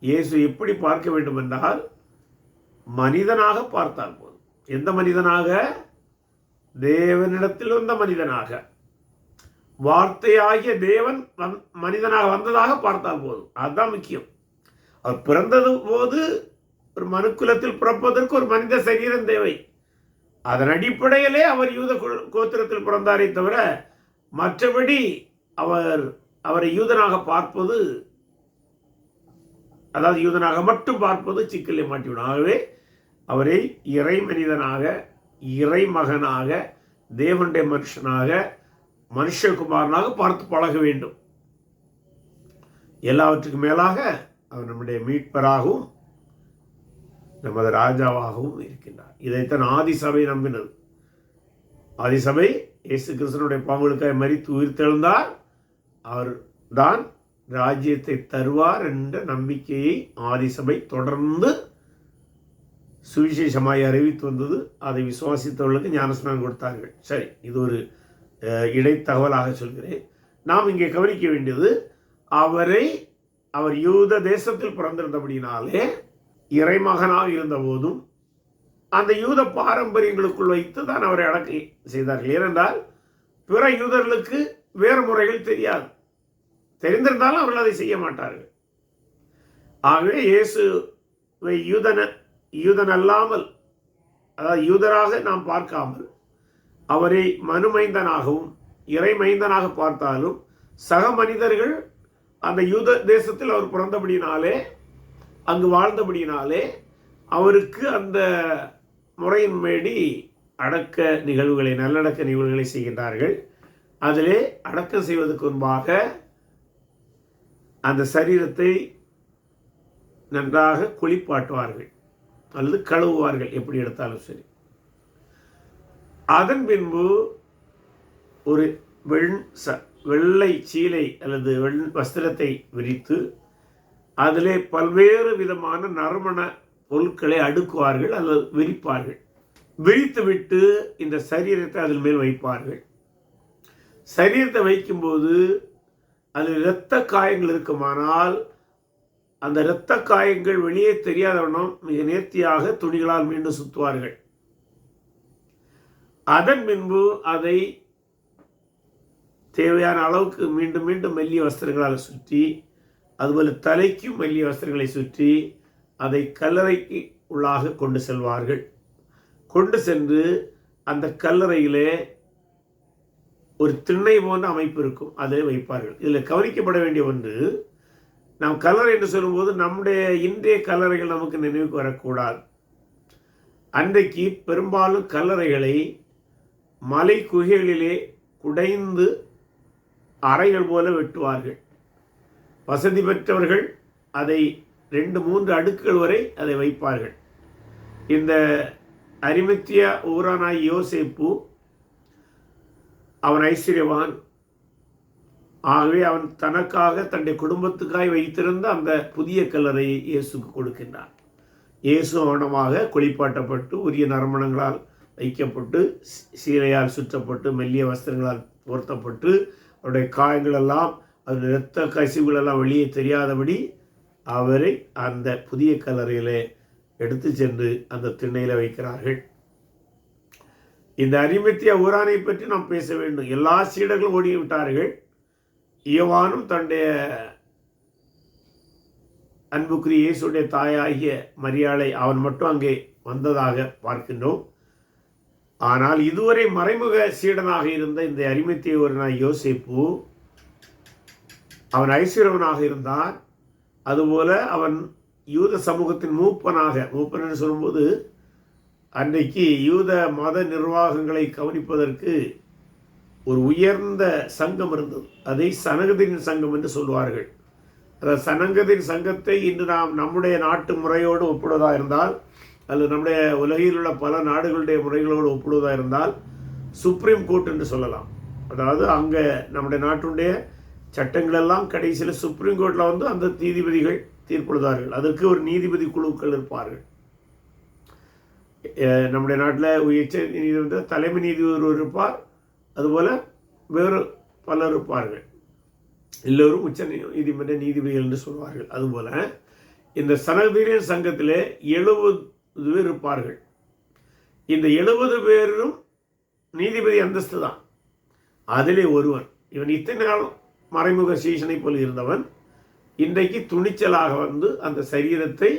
இயேசு எப்படி பார்க்க வேண்டும் என்றால் மனிதனாக பார்த்தால் போதும். எந்த மனிதனாக? தேவனிடத்தில் வந்த மனிதனாக, வார்த்தையாகிய தேவன் மனிதனாக வந்ததாக பார்த்தால் போதும். அதுதான் முக்கியம். அவர் பிறந்தது போது ஒரு மனுக்குலத்தில் பிறப்பதற்கு ஒரு மனித சரீரம் தேவை. அதன் அடிப்படையிலே அவர் யூத கோத்திரத்தில் பிறந்தாரே தவிர மற்றபடி அவரை யூதனாக பார்ப்பது, அதாவது யூதனாக மட்டும் பார்ப்பது சிக்கலை மாட்டிவிடும். ஆகவே அவரை இறை மனிதனாக, இறை மகனாக, தேவனுடைய மனுஷனாக, மனுஷகுமாரனாக பார்த்து பழக வேண்டும். எல்லாவற்றுக்கும் மேலாக அவர் நம்முடைய மீட்பராகவும் நமது ராஜாவாகவும் இருக்கின்றார். இதைத்தான் ஆதிசபை நம்பினது. ஆதிசபை இயேசு கிறிஸ்துவினுடைய பாவங்களுக்காக மரித்து உயிர்த்தெழுந்தார், அவர் தான் ராஜ்யத்தை தருவார் என்ற நம்பிக்கையை ஆதிசபை தொடர்ந்து சுவிசேஷமாய் அறிவித்து வந்தது. அதை விசுவாசித்தவர்களுக்கு ஞானஸ்நானம் கொடுத்தார்கள். சரி, இது ஒரு இடைத்தகவலாக சொல்கிறேன். நாம் இங்கே கவனிக்க வேண்டியது, அவர் யூத தேசத்தில் பிறந்திருந்தபடினாலே இறைமகனாக இருந்த போதும் அந்த யூத பாரம்பரியங்களுக்குள் வைத்து தான் அவரை அடக்கி செய்தார்கள். ஏனென்றால் பிற யூதர்களுக்கு வேறு முறைகள் தெரியாது. தெரிந்திருந்தாலும் அவர்கள் அதை செய்ய மாட்டார்கள். ஆகவே இயேசுவை யூதன் அல்லாமல், அதாவது யூதராக நாம் பார்க்காமல் அவரை மனுமைந்தனாகவும் இறைமைந்தனாக பார்த்தாலும் சக மனிதர்கள் அந்த யூத தேசத்தில் அவர் பிறந்தபடினாலே, அங்கு வாழ்ந்தபடினாலே அவருக்கு அந்த முறையின்படி அடக்க நிகழ்வுகளை, நல்லடக்க நிகழ்வுகளை செய்கின்றார்கள். அதிலே அடக்கம் செய்வதற்கு முன்பாக அந்த சரீரத்தை நன்றாக குளிப்பாட்டுவார்கள் அல்லது கழுவுவார்கள், எப்படி எடுத்தாலும் சரி. அதன் பின்பு ஒரு வெள்ளை சீலை அல்லது வஸ்திரத்தை விரித்து அதிலே பல்வேறு விதமான நறுமண பொருட்களை அடுக்குவார்கள் அல்லது விரிப்பார்கள். விரித்துவிட்டு இந்த சரீரத்தை அதன் மேல் வைப்பார்கள். சரீரத்தை வைக்கும்போது அதில் இரத்த காயங்கள் இருக்குமானால் அந்த இரத்த காயங்கள் வெளியே தெரியாதவனும் மிக நேர்த்தியாக துணிகளால் மீண்டும் சுற்றுவார்கள். அதன் பின்பு அதை தேவையான அளவுக்கு மீண்டும் மீண்டும் மெல்லிய வஸ்திரங்களால் சுற்றி, அதுபோல தலைக்கும் மெல்லிய வஸ்திரங்களை சுற்றி அதை கல்லறைக்கு உள்ளாக கொண்டு செல்வார்கள். கொண்டு சென்று அந்த கல்லறையிலே ஒரு திண்ணை போன்ற அமைப்பு இருக்கும், அதை வைப்பார்கள். இதில் கவனிக்கப்பட வேண்டிய ஒன்று, நாம் கல்லறை என்று சொல்லும்போது நம்முடைய இன்றைய கல்லறைகள் நமக்கு நினைவுக்கு வரக்கூடாது. அன்றைக்கு பெரும்பாலும் கல்லறைகளை மலை குகைகளிலே குடைந்து அறைகள் போல வெட்டுவார்கள். வசதி பெற்றவர்கள் அதை 2-3 அடுக்குகள் வரை அதை வைப்பார்கள். இந்த அரிமத்தியா ஊரானாய் யோசேப்பு அவன் ஐஸ்வர்யவான். ஆகவே அவன் தனக்காக தன்னுடைய குடும்பத்துக்காய் வைத்திருந்த அந்த புதிய கல்லறையை இயேசுக்கு கொடுக்கின்றான். இயேசு அவனமாக குளிப்பாட்டப்பட்டு உரிய நறுமணங்களால் வைக்கப்பட்டு சீலையால் சுற்றப்பட்டு மெல்லிய வஸ்திரங்களால் பொருத்தப்பட்டு அவருடைய காயங்களெல்லாம் அவருடைய இரத்த கசிவுகளெல்லாம் வெளியே தெரியாதபடி அவரை அந்த புதிய கல்லறையிலே எடுத்து சென்று அந்த திண்ணையில் வைக்கிறார்கள். இந்த அரிமத்தியா ஊரானை பற்றி நாம் பேச வேண்டும். எல்லா சீடர்களும் ஓடிவிட்டார்கள். யோவானும் தன்னுடைய அன்புக்குரிய இயேசுடைய தாயாகிய மரியாளை அவன் மட்டும் அங்கே வந்ததாக பார்க்கின்றோம். ஆனால் இதுவரை மறைமுக சீடனாக இருந்த இந்த அரிமத்தியா ஊரானாய் யோசேப்பு அவன் ஐஸ்வர்யவனாக இருந்தான். அதுபோல அவன் யூத சமூகத்தின் மூப்பன் என்று சொல்லும்போது அன்றைக்கு யூத மத நிர்வாகங்களை கவனிப்பதற்கு ஒரு உயர்ந்த சங்கம் இருந்தது. அதை சனகதின் சங்கம் என்று சொல்வார்கள். அந்த சனகதின் சங்கத்தை இன்று நாம் நம்முடைய நாட்டு முறையோடு ஒப்பிடுவதாக இருந்தால், அல்லது நம்முடைய உலகில் உள்ள பல நாடுகளுடைய முறைகளோடு ஒப்பிடுவதாக இருந்தால் சுப்ரீம் கோர்ட் என்று சொல்லலாம். அதாவது அங்கே நம்முடைய நாட்டுடைய சட்டங்களெல்லாம் கடைசியில் சுப்ரீம் கோர்ட்டில் வந்து அந்த நீதிபதிகள் தீர்ப்பெழுதார்கள். அதற்கு ஒரு நீதிபதி குழுக்கள் இருப்பார்கள். நம்முடைய நாட்டில் உச்ச நீதிமன்ற தலைமை நீதிபதி இருப்பார். அதுபோல் வேறு பலர் இருப்பார்கள். எல்லோரும் உச்ச நீதிமன்ற நீதிபதிகள் என்று சொல்வார்கள். அதுபோல் இந்த சனகதிரின் சங்கத்திலே 70 பேர் இருப்பார்கள். இந்த 70 பேரும் நீதிபதி அந்தஸ்து தான். அதிலே ஒருவன், இவன் இத்தனை நாள் மறைமுக சீசனை போல் இருந்தவன், இன்றைக்கு துணிச்சலாக வந்து அந்த சரீரத்தை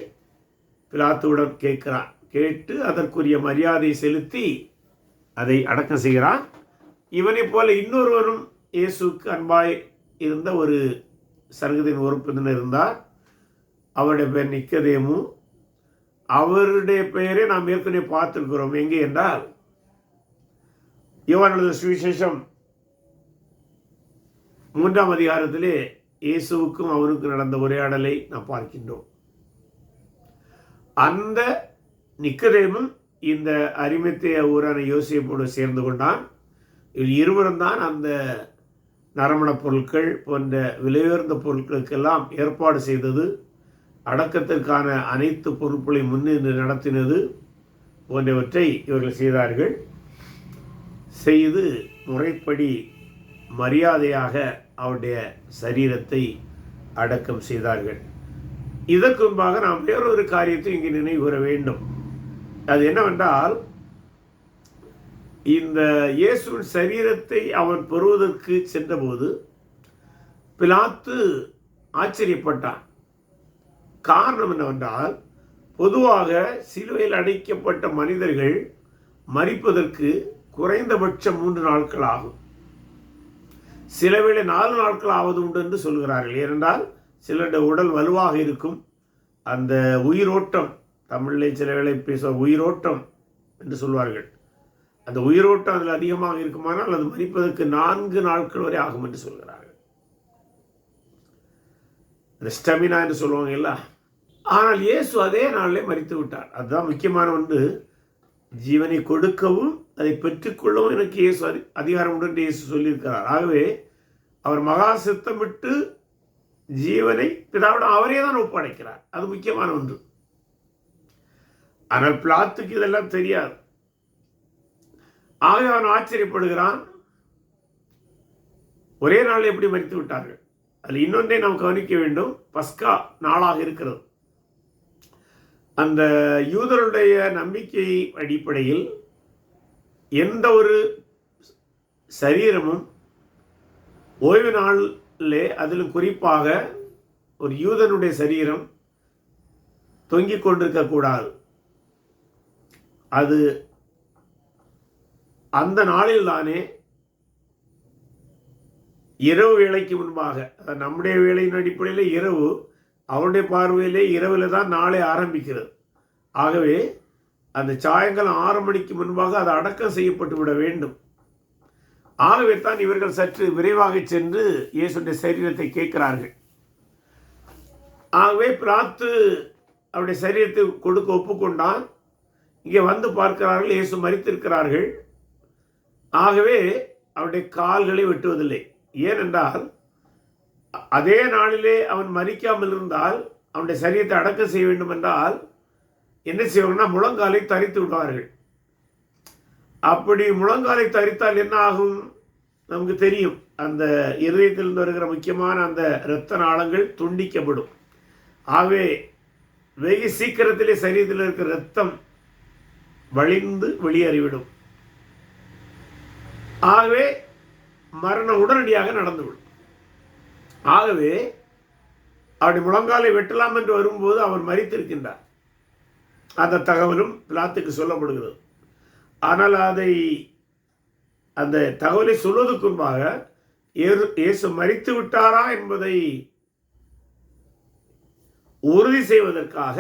பிலாத்துவிடம் கேட்கிறான். கேட்டு அதற்குரிய மரியாதை செலுத்தி அதை அடக்கம் செய்கிறான். இவனை போல இன்னொருவரும் இயேசுக்கு அன்பாய் இருந்த ஒரு சனகதின் உறுப்பினர் இருந்தார். அவருடைய பெயர் நிக்கதேமு. அவருடைய பெயரை நாம் ஏற்கனவே பார்த்திருக்கிறோம். எங்கே என்றால் யோவான் எழுதின சுவிசேஷம் 3ஆம் அதிகாரத்திலே இயேசுவுக்கும் அவருக்கும் நடந்த உரையாடலை நாம் பார்க்கின்றோம். அந்த நிக்கதேமும் இந்த அரிமத்தியா ஊரான யோசேப்போடு சேர்ந்து கொண்டான். இருவரும் தான் அந்த நறுமணப் பொருட்கள் போன்ற விலையுயர்ந்த பொருட்களுக்கெல்லாம் ஏற்பாடு செய்தது, அடக்கத்திற்கான அனைத்து பொருட்களை முன்னின்று நடத்தினது போன்றவற்றை இவர்கள் செய்தார்கள். செய்து முறைப்படி மரியாதையாக அவருடைய சரீரத்தை அடக்கம் செய்தார்கள். இதற்கு முன்பாக நாம் வேறொரு காரியத்தை இங்கே நினைவு கூற வேண்டும். அது என்னவென்றால், இந்த இயேசுவின் சரீரத்தை அவன் பெறுவதற்கு சென்றபோது பிலாத்து ஆச்சரியப்பட்டான். காரணம் என்னவென்றால், பொதுவாக சிலுவையில் அடைக்கப்பட்ட மனிதர்கள் மரிப்பதற்கு குறைந்தபட்சம் 3 நாட்கள் ஆகும். சில வேளை 4 நாட்கள் ஆவது உண்டு என்று சொல்கிறார்கள். ஏனென்றால் சிலருடைய உடல் வலுவாக இருக்கும். அந்த உயிரோட்டம், தமிழிலே சில வேளை பேச உயிரோட்டம் என்று சொல்வார்கள். அந்த உயிரோட்டம் அதில் அதிகமாக இருக்குமானால் அது மரிப்பதற்கு 4 நாட்கள் வரை ஆகும் என்று சொல்கிறார்கள். அந்த ஸ்டெமினா என்று சொல்லுவாங்க இல்ல. ஆனால் இயேசு அதே நாளிலே மரித்து விட்டார். அதுதான் முக்கியமான ஒன்று. ஜீவனை கொடுக்கவும் அதை பெற்றுக்கொள்ளவும் எனக்கு இயேசு அதிகாரம் உண்டு என்று இயேசு சொல்லியிருக்கிறார். ஆகவே அவர் மகா சித்தமிட்டு ஜீவனை பிதாவிடம் அவரே தான் ஒப்படைக்கிறார். அது முக்கியமான ஒன்று. ஆனால் பிலாத்துக்கு இதெல்லாம் தெரியாது. ஆகவே அவன் ஆச்சரியப்படுகிறான். ஒரே நாள் எப்படி மரித்து விட்டார்கள்? அதில் இன்னொன்றை நாம் கவனிக்க வேண்டும். பஸ்கா நாளாக இருக்கிறது. அந்த யூதருடைய நம்பிக்கை அடிப்படையில் எந்த ஒரு சரீரமும் ஓய்வு நாளிலே, அதிலும் குறிப்பாக ஒரு யூதனுடைய சரீரம் தொங்கிக் கொண்டிருக்கக்கூடாது. அது அந்த நாளில் தானே இரவு வேளைக்கு முன்பாக, நம்முடைய வேளையின் அடிப்படையில் இரவு, அவருடைய பார்வையிலே இரவில் தான் நாளை ஆரம்பிக்கிறது. ஆகவே அந்த சாயங்காலம் 6 மணிக்கு முன்பாக அது அடக்கம் செய்யப்பட்டு விட வேண்டும். ஆகவே தான் இவர்கள் சற்று விரைவாக சென்று இயேசுடைய சரீரத்தை கேட்கிறார்கள். ஆகவே பிலாத்து அவருடைய சரீரத்தை கொடுக்க ஒப்புக்கொண்டான். இங்கே வந்து பார்க்கிறார்கள், இயேசு மரித்திருக்கிறார்கள். ஆகவே அவருடைய கால்களை வெட்டுவதில்லை. ஏனென்றால் அதே நாளிலே அவன் மரிக்காமல் இருந்தால் அவனுடைய சரீரத்தை அடக்கம் செய்ய வேண்டும் என்றால் என்ன செய்வாங்கன்னா முழங்காலை தரித்து விடுவார்கள். அப்படி முழங்காலை தரித்தால் என்ன ஆகும் நமக்கு தெரியும். அந்த இருதயத்திலிருந்து வருகிற முக்கியமான அந்த இரத்த நாளங்கள் துண்டிக்கப்படும். ஆகவே வெகு சீக்கிரத்திலே சரீரத்தில் இருக்கிற இரத்தம் வழிந்து வெளியேறிவிடும். ஆகவே மரணம் உடனடியாக நடந்துவிடும். ஆகவே அவருடைய முழங்காலை வெட்டலாம் என்று வரும்போது அவர் மரித்திருக்கின்றார். அந்த தகவலும் பிலாத்துக்கு சொல்லப்படுகிறது. ஆனால் அந்த தகவலை சொல்வதற்கு முன்பாக இயேசு மரித்து விட்டாரா என்பதை உறுதி செய்வதற்காக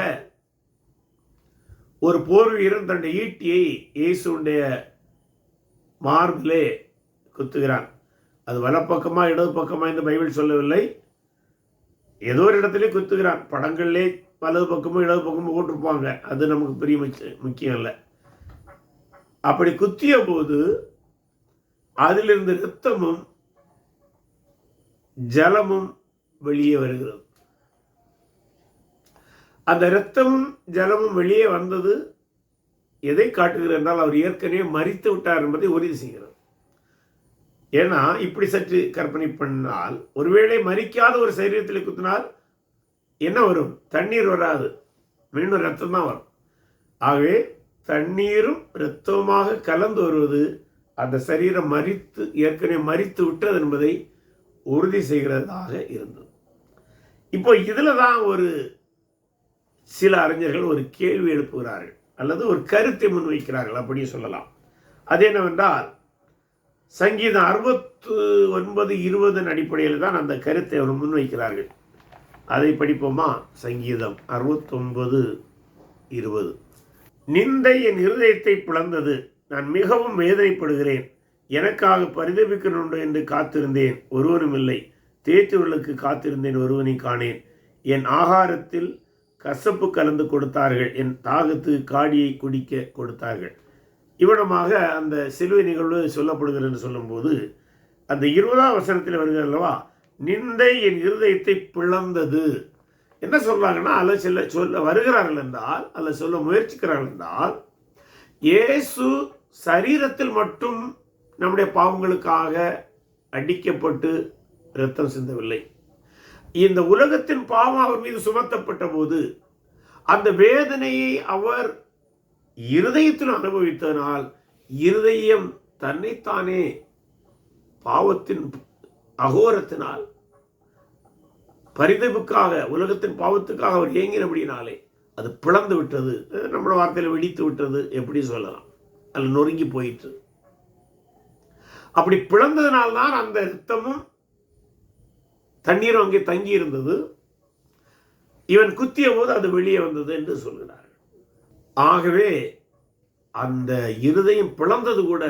ஒரு போர் வீரன் தன்னுடைய ஈட்டியை இயேசுடைய மார்பிலே குத்துகிறான். அது வலப்பக்கமா இடது பக்கமா என்று பைபிள் சொல்லவில்லை. ஏதோ ஒரு இடத்திலே குத்துகிறான். படங்களிலே வலது பக்கமும் இடது பக்கமும் போட்டிருப்பாங்க. அது நமக்கு பெரிய முக்கியம் இல்லை. அப்படி குத்திய போது அதிலிருந்து இரத்தமும் ஜலமும் வெளியே வருகிறது. அந்த இரத்தமும் ஜலமும் வெளியே வந்தது எதை காட்டுகிறது என்றால் அவர் ஏற்கனவே மரித்து விட்டார் என்பதை உறுதி செய்கிறது. ஏன்னா இப்படி சற்று கற்பனை பண்ணால், ஒருவேளை மரிக்காத ஒரு சரீரத்தில் குத்தினால் என்ன வரும்? தண்ணீர் வராது, மீண்டும் ரத்தம் தான் வரும். ஆகவே தண்ணீரும் இரத்தமாக கலந்து வருவது அந்த சரீரம் ஏற்கனவே மரித்து விட்டது என்பதை உறுதி செய்கிறதாக இருந்தது. இப்போ இதில் தான் ஒரு சில அறிஞர்கள் ஒரு கேள்வி எழுப்புகிறார்கள் அல்லது ஒரு கருத்தை முன்வைக்கிறார்கள் அப்படி சொல்லலாம். அது என்னவென்றால் சங்கீதம் 69:20 அடிப்படையில் தான் அந்த கருத்தை அவர் முன்வைக்கிறார்கள். அதை படிப்போமா? சங்கீதம் 69:20. நிந்தை என் இருதயத்தை பிளந்தது, நான் மிகவும் வேதனைப்படுகிறேன். எனக்காக பரிதபிக்கணும் என்று காத்திருந்தேன், ஒருவனும் இல்லை. தேய்த்தவர்களுக்கு காத்திருந்தேன், ஒருவனை காணேன். என் ஆகாரத்தில் கசப்பு கலந்து கொடுத்தார்கள், என் தாகத்துக்கு காடியை குடிக்க கொடுத்தார்கள். இவ்விடமாக அந்த சிலுவை நிகழ்வு சொல்லப்படுகிறது என்று சொல்லும்போது அந்த 20ஆம் வசனத்தில் வருகிறது அல்லவா, நிந்தை என் இருதயத்தை பிளந்தது. என்ன சொல்றாங்கன்னா, அல்ல சொல்ல வருகிறார்கள் என்றால், அல்ல சொல்ல முயற்சிக்கிறார்கள் என்றால், இயேசு சரீரத்தில் மட்டும் நம்முடைய பாவங்களுக்காக அடிக்கப்பட்டு இரத்தம் சிந்தவில்லை. இந்த உலகத்தின் பாவம் அவர் மீது சுமத்தப்பட்ட போது அந்த வேதனையை அவர் இருதயத்தில் அனுபவித்தனால் இருதயம் தன்னைத்தானே பாவத்தின் அகோரத்தினால் பரிதவிப்புக்காக உலகத்தின் பாவத்துக்காக அவர் ஏங்கினபடினாலே அது பிளந்து விட்டது. நம்மளோட வார்த்தையில் வெடித்து விட்டது எப்படி சொல்லலாம், அது நொறுங்கி போயிற்று. அப்படி பிளந்ததினால்தான் அந்த இரத்தமும் தண்ணீரும் அங்கே தங்கி இருந்தது. இவன் குத்திய போது அது வெளியே வந்தது என்று சொல்கிறார். ஆகவே அந்த இருதயம் பிளந்தது கூட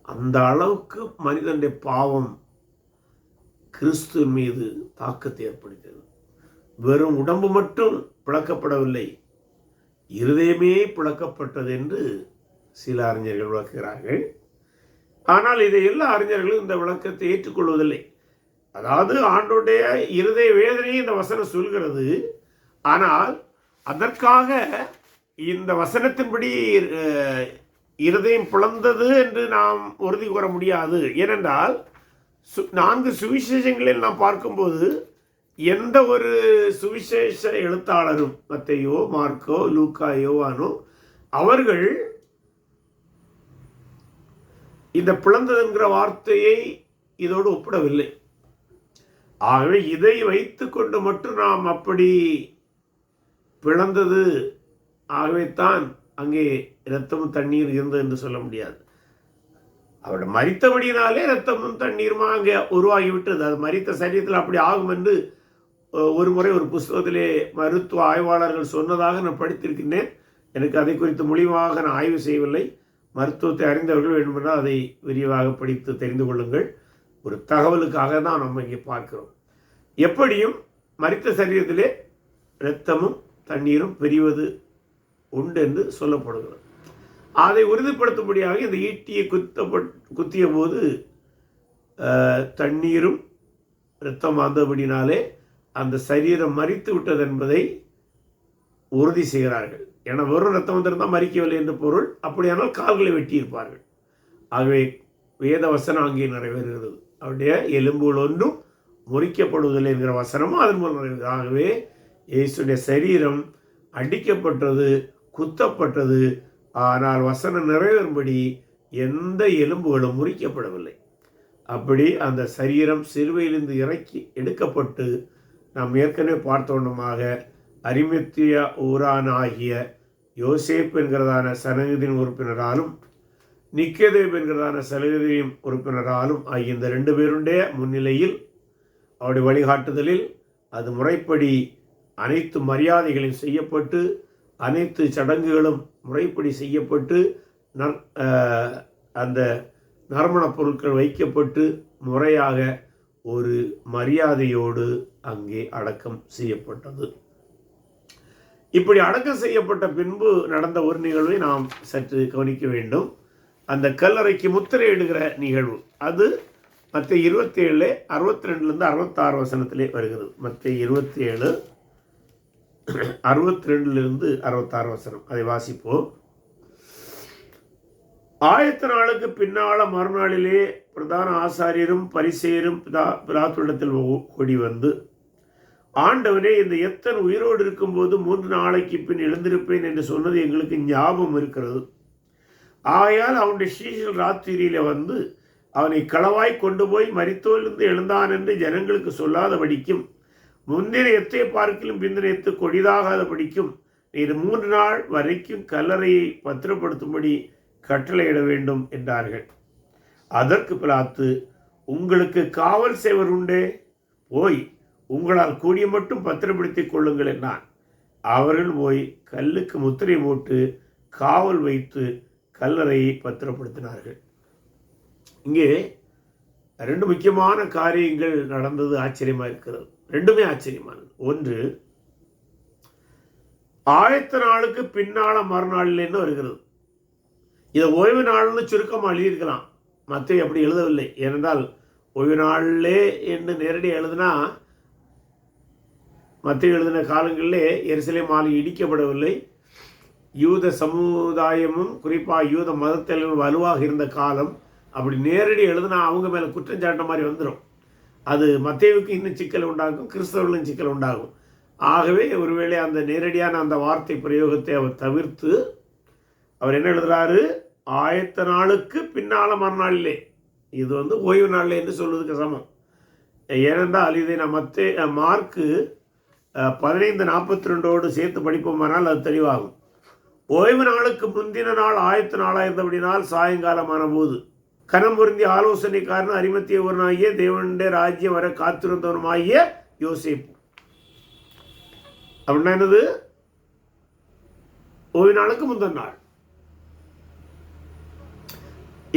அந்த அளவுக்கு மனிதனுடைய பாவம் கிறிஸ்து மீது தாக்கத்தை ஏற்படுத்தியது. வெறும் உடம்பு மட்டும் பிளக்கப்படவில்லை, இருதயமே பிளக்கப்பட்டது என்று சில அறிஞர்கள் விளக்குகிறார்கள். ஆனால் இதை எல்லா அறிஞர்களும் இந்த விளக்கத்தை ஏற்றுக்கொள்வதில்லை. அதாவது ஆண்டோடைய இருதய வேதனையை இந்த வசனம் சொல்கிறது. ஆனால் அதற்காக இந்த வசனத்தின்படி இருதயம் பிளந்தது என்று நாம் உறுதி கூற முடியாது. ஏனென்றால் 4 சுவிசேஷங்களில் நாம் பார்க்கும்போது எந்த ஒரு சுவிசேஷ எழுத்தாளரும் மத்தேயோ, மார்க்கோ, லூக்கா, யோவானோ அவர்கள் இந்த பிளந்தது என்கிற வார்த்தையை இதோடு ஒப்பிடவில்லை. ஆகவே இதை வைத்து கொண்டு மட்டும் நாம் அப்படி பிளந்தது, ஆகவே தான் அங்கே இரத்தமும் தண்ணீர் இருந்தது என்று சொல்ல முடியாது. அவருடைய மரித்தபடியினாலே இரத்தமும் தண்ணீருமா அங்கே உருவாகிவிட்டது. அது மரித்த சரீரத்தில் அப்படி ஆகும் என்று ஒரு முறை ஒரு புஸ்தகத்திலே மருத்துவ ஆய்வாளர்கள் சொன்னதாக நான் படித்திருக்கின்றேன். எனக்கு அதை குறித்து முழுமையாக நான் ஆய்வு செய்யவில்லை. மருத்துவத்தை அறிந்தவர்கள் வேண்டுமென்றால் அதை விரிவாக படித்து தெரிந்து கொள்ளுங்கள். ஒரு தகவலுக்காக தான் நம்ம இங்கே பார்க்கிறோம். எப்படியும் மரித்த சரீரத்திலே இரத்தமும் தண்ணீரும் பிரிவது உண்டு என்று சொல்லப்படுகிறது. அதை உறுதிப்படுத்தும்படியாக இந்த ஈட்டியை குத்திய போது தண்ணீரும் இரத்தம் வந்தபடினாலே அந்த சரீரம் மரித்து விட்டது என்பதை உறுதி செய்கிறார்கள். ஏன்னா வெறும் ரத்தம் வந்திருந்தால் மறிக்கவில்லை என்று பொருள். அப்படியானால் கால்களை வெட்டியிருப்பார்கள். ஆகவே வேத வசனம் அங்கே நிறைவேறுகிறது. அவருடைய எலும்புகள் ஒன்றும் முறிக்கப்படுவதில்லை என்கிற வசனமும் அதன் மூலம் நிறைவேறுகிறது. ஆகவே இயேசுடைய சரீரம் அடிக்கப்பட்டது, குத்தப்பட்டது. ஆனால் வசனம் நிறைவேறும்படி எந்த எலும்புகளும் முறிக்கப்படவில்லை. அப்படி அந்த சரீரம் சிலுவையிலிருந்து இறக்கி எடுக்கப்பட்டு நாம் ஏற்கனவே பார்த்தோன்னமாக அரிமத்தியா ஊரானாகிய யோசேப் என்கிறதான சனகதியின் உறுப்பினராலும் நிக்கதேப் என்கிறதான சனகதியின் உறுப்பினராலும் ஆகிய இந்த 2 பேருடைய முன்னிலையில் அவருடைய வழிகாட்டுதலில் அது முறைப்படி அனைத்து மரியாதைகளும் செய்யப்பட்டு அனைத்து சடங்குகளும் முறைப்படி செய்யப்பட்டு அந்த நறுமணப் பொருட்கள் வைக்கப்பட்டு முறையாக ஒரு மரியாதையோடு அங்கே அடக்கம் செய்யப்பட்டது. இப்படி அடக்கம் செய்யப்பட்ட பின்பு நடந்த ஒரு நிகழ்வை நாம் சற்று கவனிக்க வேண்டும். அந்த கல்லறைக்கு முத்திரை இடுகிற நிகழ்வு அது மத்தேயு 27 62 66 வசனத்திலே வருகிறது. மத்தேயு 27 62 66 வசனம், அதை வாசிப்போம். ஆயத்த நாளுக்கு பின்னால மறுநாளிலே பிரதான ஆசாரியரும் பரிசேயரும் பிலாத்துவிடத்தில் கூடி வந்து, ஆண்டவனே, இந்த எத்தன் உயிரோடு இருக்கும்போது 3 நாளைக்கு பின் எழுந்திருப்பேன் என்று சொன்னது எங்களுக்கு ஞாபகம் இருக்கிறது. ஆகையால் அவனுடைய சீஷர்கள் ராத்திரியில வந்து அவனை களவாய் கொண்டு போய் மரித்தோரிலிருந்து எழுந்தான் என்று ஜனங்களுக்கு சொல்லாதபடிக்கும், முந்தின எத்தை பார்க்கிலும் பிந்தின எத்து கொடிதாகாதபடிக்கும் இது 3 நாள் வரைக்கும் கல்லறையை பத்திரப்படுத்தும்படி கட்டளையிட வேண்டும் என்றார்கள். அதற்கு பிலாத்து, உங்களுக்கு காவல் செய்வர் உண்டே, போய் உங்களால் கூடிய மட்டும் பத்திரப்படுத்திக் கொள்ளுங்கள் என்றான். அவர்கள் போய் கல்லுக்கு முத்திரை போட்டு காவல் வைத்து கல்லறையை பத்திரப்படுத்தினார்கள். இங்கே 2 முக்கியமான காரியங்கள் நடந்தது. ஆச்சரியமாக இருக்கிறது. 2மே ஆச்சரியமானது. ஒன்று, ஆயத்த நாளுக்கு பின்னால மறுநாளில் வருகிறது. இதை ஓய்வு நாள்னு சுருக்கமாக எழுதியிருக்கலாம். மத்தேயு அப்படி எழுதவில்லை. ஏனென்றால் ஓய்வு நாளிலே என்று நேரடி எழுதினா மத்தேயு எழுதின காலங்களிலே எருசலேம் ஆலயம் இடிக்கப்படவில்லை. யூத சமுதாயமும் குறிப்பாக யூத மதத்தலைவர்கள் வலுவாக இருந்த காலம். அப்படி நேரடி எழுதினா அவங்க மேலே குற்றஞ்சாட்ட மாதிரி வந்துடும். அது மத்தேயுவுக்கு இன்னும் சிக்கல் உண்டாகும், கிறிஸ்தவர்களும் சிக்கல் உண்டாகும். ஆகவே ஒருவேளை அந்த நேரடியான அந்த வார்த்தை பிரயோகத்தை அவர் தவிர்த்து அவர் என்ன எழுதுகிறாரு, ஆயத்த நாளுக்கு பின்னால மறுநாளிலே. இது ஓய்வு நாளில் என்று சொல்வதுக்கு சமம். ஏனென்றால் இதை நம்ம மார்க்கு 15:42 சேர்த்து படிப்போமானால் அது தெளிவாகும். ஓய்வு நாளுக்கு முந்தின நாள் ஆயத்த நாளாக இருந்தபடினால் சாயங்காலமான போது கனம் பொருந்திய ஆலோசனைக்காரன் அரிமத்திய ஊரனாகிய தேவனுடைய ராஜ்யம் வர காத்திருந்தவனுமாகிய யோசேப்பு. அப்படின்னா என்னது? ஓய்வு நாளுக்கு முந்தின நாள்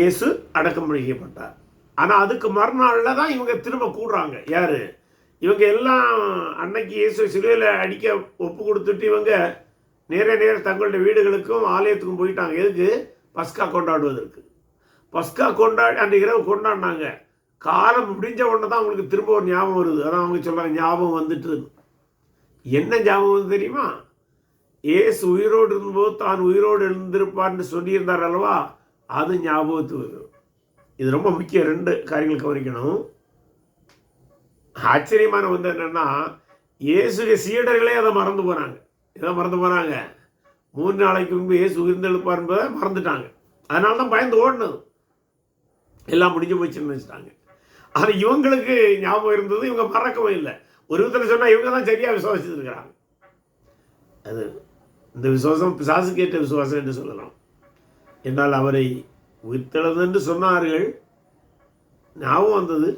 இயேசு அடக்கம் செய்யப்பட்டார். ஆனால் அதுக்கு மறுநாளில் தான் இவங்க திரும்ப கூடுறாங்க. யாரு? இவங்க எல்லாம் அன்னைக்கு இயேசு சிலுவையில் அடிக்க ஒப்பு கொடுத்துட்டு இவங்க நேர தங்களுடைய வீடுகளுக்கும் ஆலயத்துக்கும் போயிட்டாங்க. எதுக்கு? பஸ்கா கொண்டாடுவதற்கு. பஸ்கா அந்த இரவு கொண்டாடினாங்க. காலம் முடிஞ்ச உடனே தான் அவங்களுக்கு திரும்ப ஒரு ஞாபகம் வருது. அதான் அவங்க சொல்கிறாங்க, ஞாபகம் வந்துட்டு. என்ன ஞாபகம் வந்து தெரியுமா? இயேசு உயிரோடு இருந்தபோது தான் உயிரோடு எழுந்திருப்பார்னு சொல்லியிருந்தார் அல்லவா, அது ஞாபகத்துக்கு வரும். இது ரொம்ப முக்கியம். 2 காரியங்கள் கவனிக்கணும். ஆச்சரியமான என்னன்னா, இயேசுடைய சீடர்களே அதை மறந்து போகிறாங்க. எதை மறந்து போகிறாங்க? 3 நாளைக்கு முன்பு இயேசு உயிர்ந்தெழுப்பார் என்பதை மறந்துட்டாங்க. அதனால தான் பயந்து ஓடினது. எல்லாம் முடிஞ்சு போச்சுன்னு நினச்சிட்டாங்க. ஆனால் இவங்களுக்கு ஞாபகம் இருந்தது, இவங்க மறக்கவே இல்லை. ஒரு விதத்தில் சொன்னால் இவங்க தான் சரியாக விசுவாசிச்சிருக்கிறாங்க. அது இந்த விசுவாசம் பிசாசுக்கு ஏற்ற விசுவாசம் என்று சொல்லலாம். என்னால் அவரை உயிர்த்தெழுந்து என்று சொன்னார்கள், ஞாபகம் வந்தது.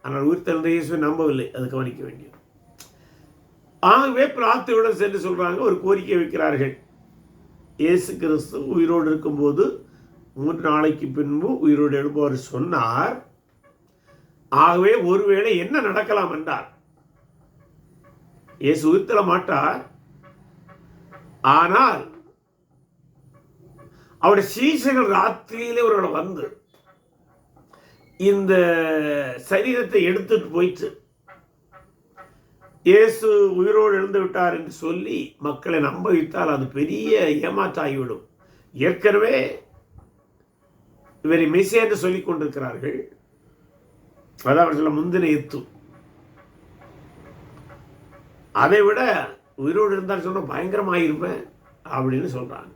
ஆனால் உயிர்த்தெழுந்த இயேசுவை நம்பவில்லை. அது கவனிக்க வேண்டியது. ஆகவே பிலாத்துவிடம் சென்று சொல்கிறாங்க, ஒரு கோரிக்கை வைக்கிறார்கள். இயேசு கிறிஸ்து உயிரோடு இருக்கும்போது 3 நாளைக்கு பின்பு உயிரோடு எழுப்புவார் சொன்னார். ஆகவே ஒருவேளை என்ன நடக்கலாம் என்றார். இயேசு உயிர்த்தெழ மாட்டார். ஆனால் அவருடைய சீசர்கள் ராத்திரியிலே அவர்களை வந்து இந்த சரீரத்தை எடுத்துட்டு போயிட்டு இயேசு உயிரோடு எழுந்து விட்டார் என்று சொல்லி மக்களை நம்ப வைத்தால் அது பெரிய ஏமாற்றாகிவிடும். ஏற்கனவே இவரை மெசியா என்று சொல்லிக் கொண்டிருக்கிறார்கள். அதான் அவர்கள் முந்தின எத்து. அதை விட உயிரோடு இருந்தால் சொன்ன பயங்கரமாயிருப்பேன் அப்படின்னு சொல்றாங்க.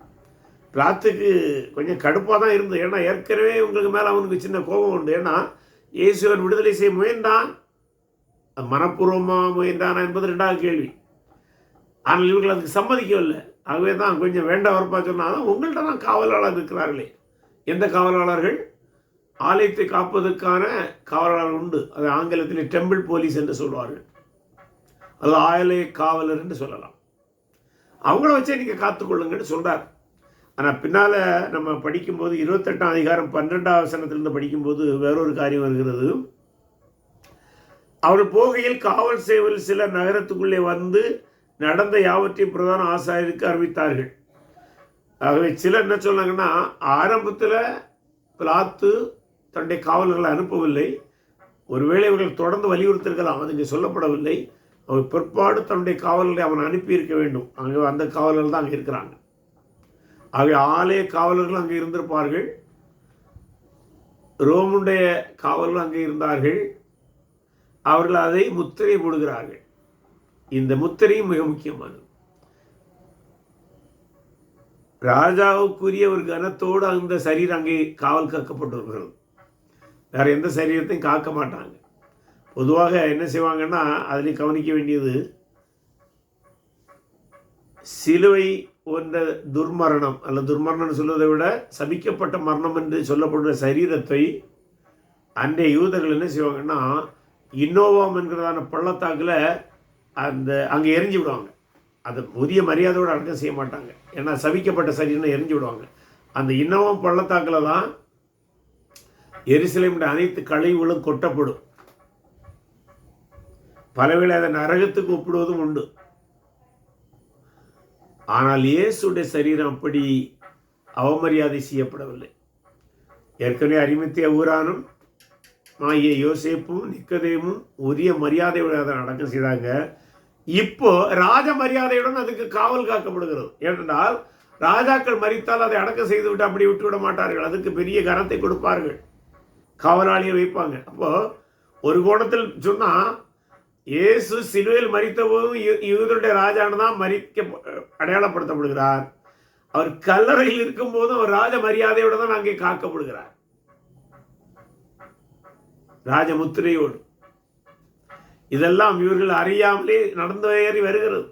பிளாத்துக்கு கொஞ்சம் கடுப்பாக தான் இருந்தது. ஏன்னா ஏற்கனவே உங்களுக்கு மேலே அவனுக்கு சின்ன கோபம் உண்டு. ஏன்னா இயேசுவன் விடுதலை செய்ய முயன்றான், மனப்பூர்வமாக முயன்றான் என்பது 2வது கேள்வி. ஆனால் இவர்கள் அதுக்கு சம்மதிக்கவில்லை. ஆகவே தான் கொஞ்சம் வேண்டாம் வரப்பா சொன்னால் உங்கள்கிட்ட தான் காவலாளர் இருக்கிறார்களே. எந்த காவலாளர்கள்? ஆலயத்தை காப்பதற்கான காவலாளர் உண்டு. அது ஆங்கிலத்தில் டெம்பிள் போலீஸ் என்று சொல்வார்கள். அது ஆலய காவலர் என்று சொல்லலாம். அவங்கள வச்சே நீங்கள் காத்துக்கொள்ளுங்கன்னு சொல்கிறார். ஆனால் பின்னால் நம்ம படிக்கும்போது 28ஆம் அதிகாரம் 12ஆம் வசனத்திலிருந்து படிக்கும்போது வேறொரு காரியம் வருகிறது. அவர் போகையில் காவல் சேவல் சிலர் நகரத்துக்குள்ளே வந்து நடந்த யாவற்றையும் பிரதான ஆசாரியருக்கு அறிவித்தார்கள். ஆகவே சிலர் என்ன சொன்னாங்கன்னா, ஆரம்பத்தில் பிலாத்து தன்னுடைய காவலர்களை அனுப்பவில்லை. ஒருவேளை இவர்கள் தொடர்ந்து வலியுறுத்திருக்கலாம், அது இங்கே சொல்லப்படவில்லை. அவர் பிற்பாடு தன்னுடைய காவலர்களை அவன் அனுப்பியிருக்க வேண்டும். அங்கே அந்த காவலர்கள் தான் அங்கே இருக்கிறாங்க. ஆகவே ஆலய காவலர்கள் அங்கே இருந்திருப்பார்கள், ரோமுடைய காவலர்கள் அங்கே இருந்தார்கள். அவர்கள் அதை முத்திரை போடுகிறார்கள். இந்த முத்திரையும் மிக முக்கியமானது. ராஜாவுக்குரிய ஒரு கனத்தோடு அந்த சரீரம் அங்கே காவல் காக்கப்பட்டிருக்கிறது. வேற எந்த சரீரத்தையும் காக்க மாட்டாங்க. பொதுவாக என்ன செய்வாங்கன்னா, அதில் கவனிக்க வேண்டியது, சிலுவை போன்ற துர்மரணம் அல்ல துர்மரணம் சொல்வதை விட சபிக்கப்பட்ட மரணம் என்று சொல்லப்படுற சரீரத்தை அன்றைய யூதர்கள் என்ன செய்வாங்கன்னா, இன்னோவாம் என்கிறதான பள்ளத்தாக்கில் அங்கே எரிஞ்சு விடுவாங்க. அதை உரிய மரியாதையோடு அடக்கம் செய்ய மாட்டாங்க. ஏன்னா சபிக்கப்பட்ட சரீரம் எரிஞ்சு விடுவாங்க. அந்த இன்னோவாம் பள்ளத்தாக்கில் தான் எருசலேமுடைய அனைத்து கழிவுகளும் கொட்டப்படும். பலவேளை அதை நரகத்துக்கு ஒப்பிடுவதும் உண்டு. ஆனால் இயேசுடைய சரீரம் அப்படி அவமரியாதை செய்யப்படவில்லை. ஏற்கனவே அரிமத்திய ஊரானும் ஆகிய யோசேப்பும் நிக்கதேமும் உரிய மரியாதையோடு அதை அடக்கம் செய்தாங்க. இப்போ ராஜ மரியாதையுடன் அதுக்கு காவல் காக்கப்படுகிறது. ஏனென்றால் ராஜாக்கள் மரித்தால் அதை அடக்கம் செய்து விட்டு அப்படி விட்டுவிட மாட்டார்கள். அதுக்கு பெரிய கனத்தை கொடுப்பார்கள், காவலாளியை வைப்பாங்க. அப்போ ஒரு கோணத்தில் சொன்னா, இயேசு சிலுவையில் மரித்த போதும் யூதருடைய ராஜான்னு தான் அடையாளப்படுத்தப்படுகிறார். அவர் கல்லறையில் இருக்கும் போதும் அவர் ராஜ மரியாதையோடு தான் அங்கே காக்கப்படுகிறார், ராஜமுத்திரையோடு. இதெல்லாம் இவர்கள் அறியாமலே நடந்து ஏறி வருகிறது.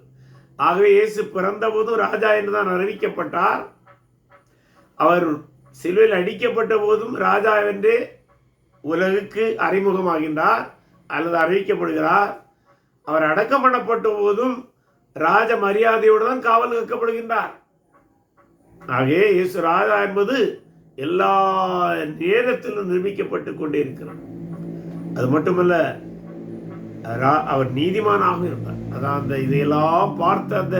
ஆகவே இயேசு பிறந்த போதும் ராஜா என்றுதான் அறிவிக்கப்பட்டார். அவர் சிலுவையில் அடிக்கப்பட்ட போதும் ராஜா என்றே உலகுக்கு அறிமுகமாகின்றார் அல்லது அறிவிக்கப்படுகிறார். அவர் அடக்கம் பண்ணப்பட்ட போதும் ராஜ மரியாதையோடு தான் காவல் காக்கப்படுகின்றார். ஆகவே இயேசு ராஜா என்பது எல்லா நேரத்திலும் நிரூபிக்கப்பட்டு கொண்டே இருக்கிறார். அது மட்டுமல்ல, அவர் நீதிமானாக இருந்தார். அதான் அந்த இதையெல்லாம் பார்த்த அந்த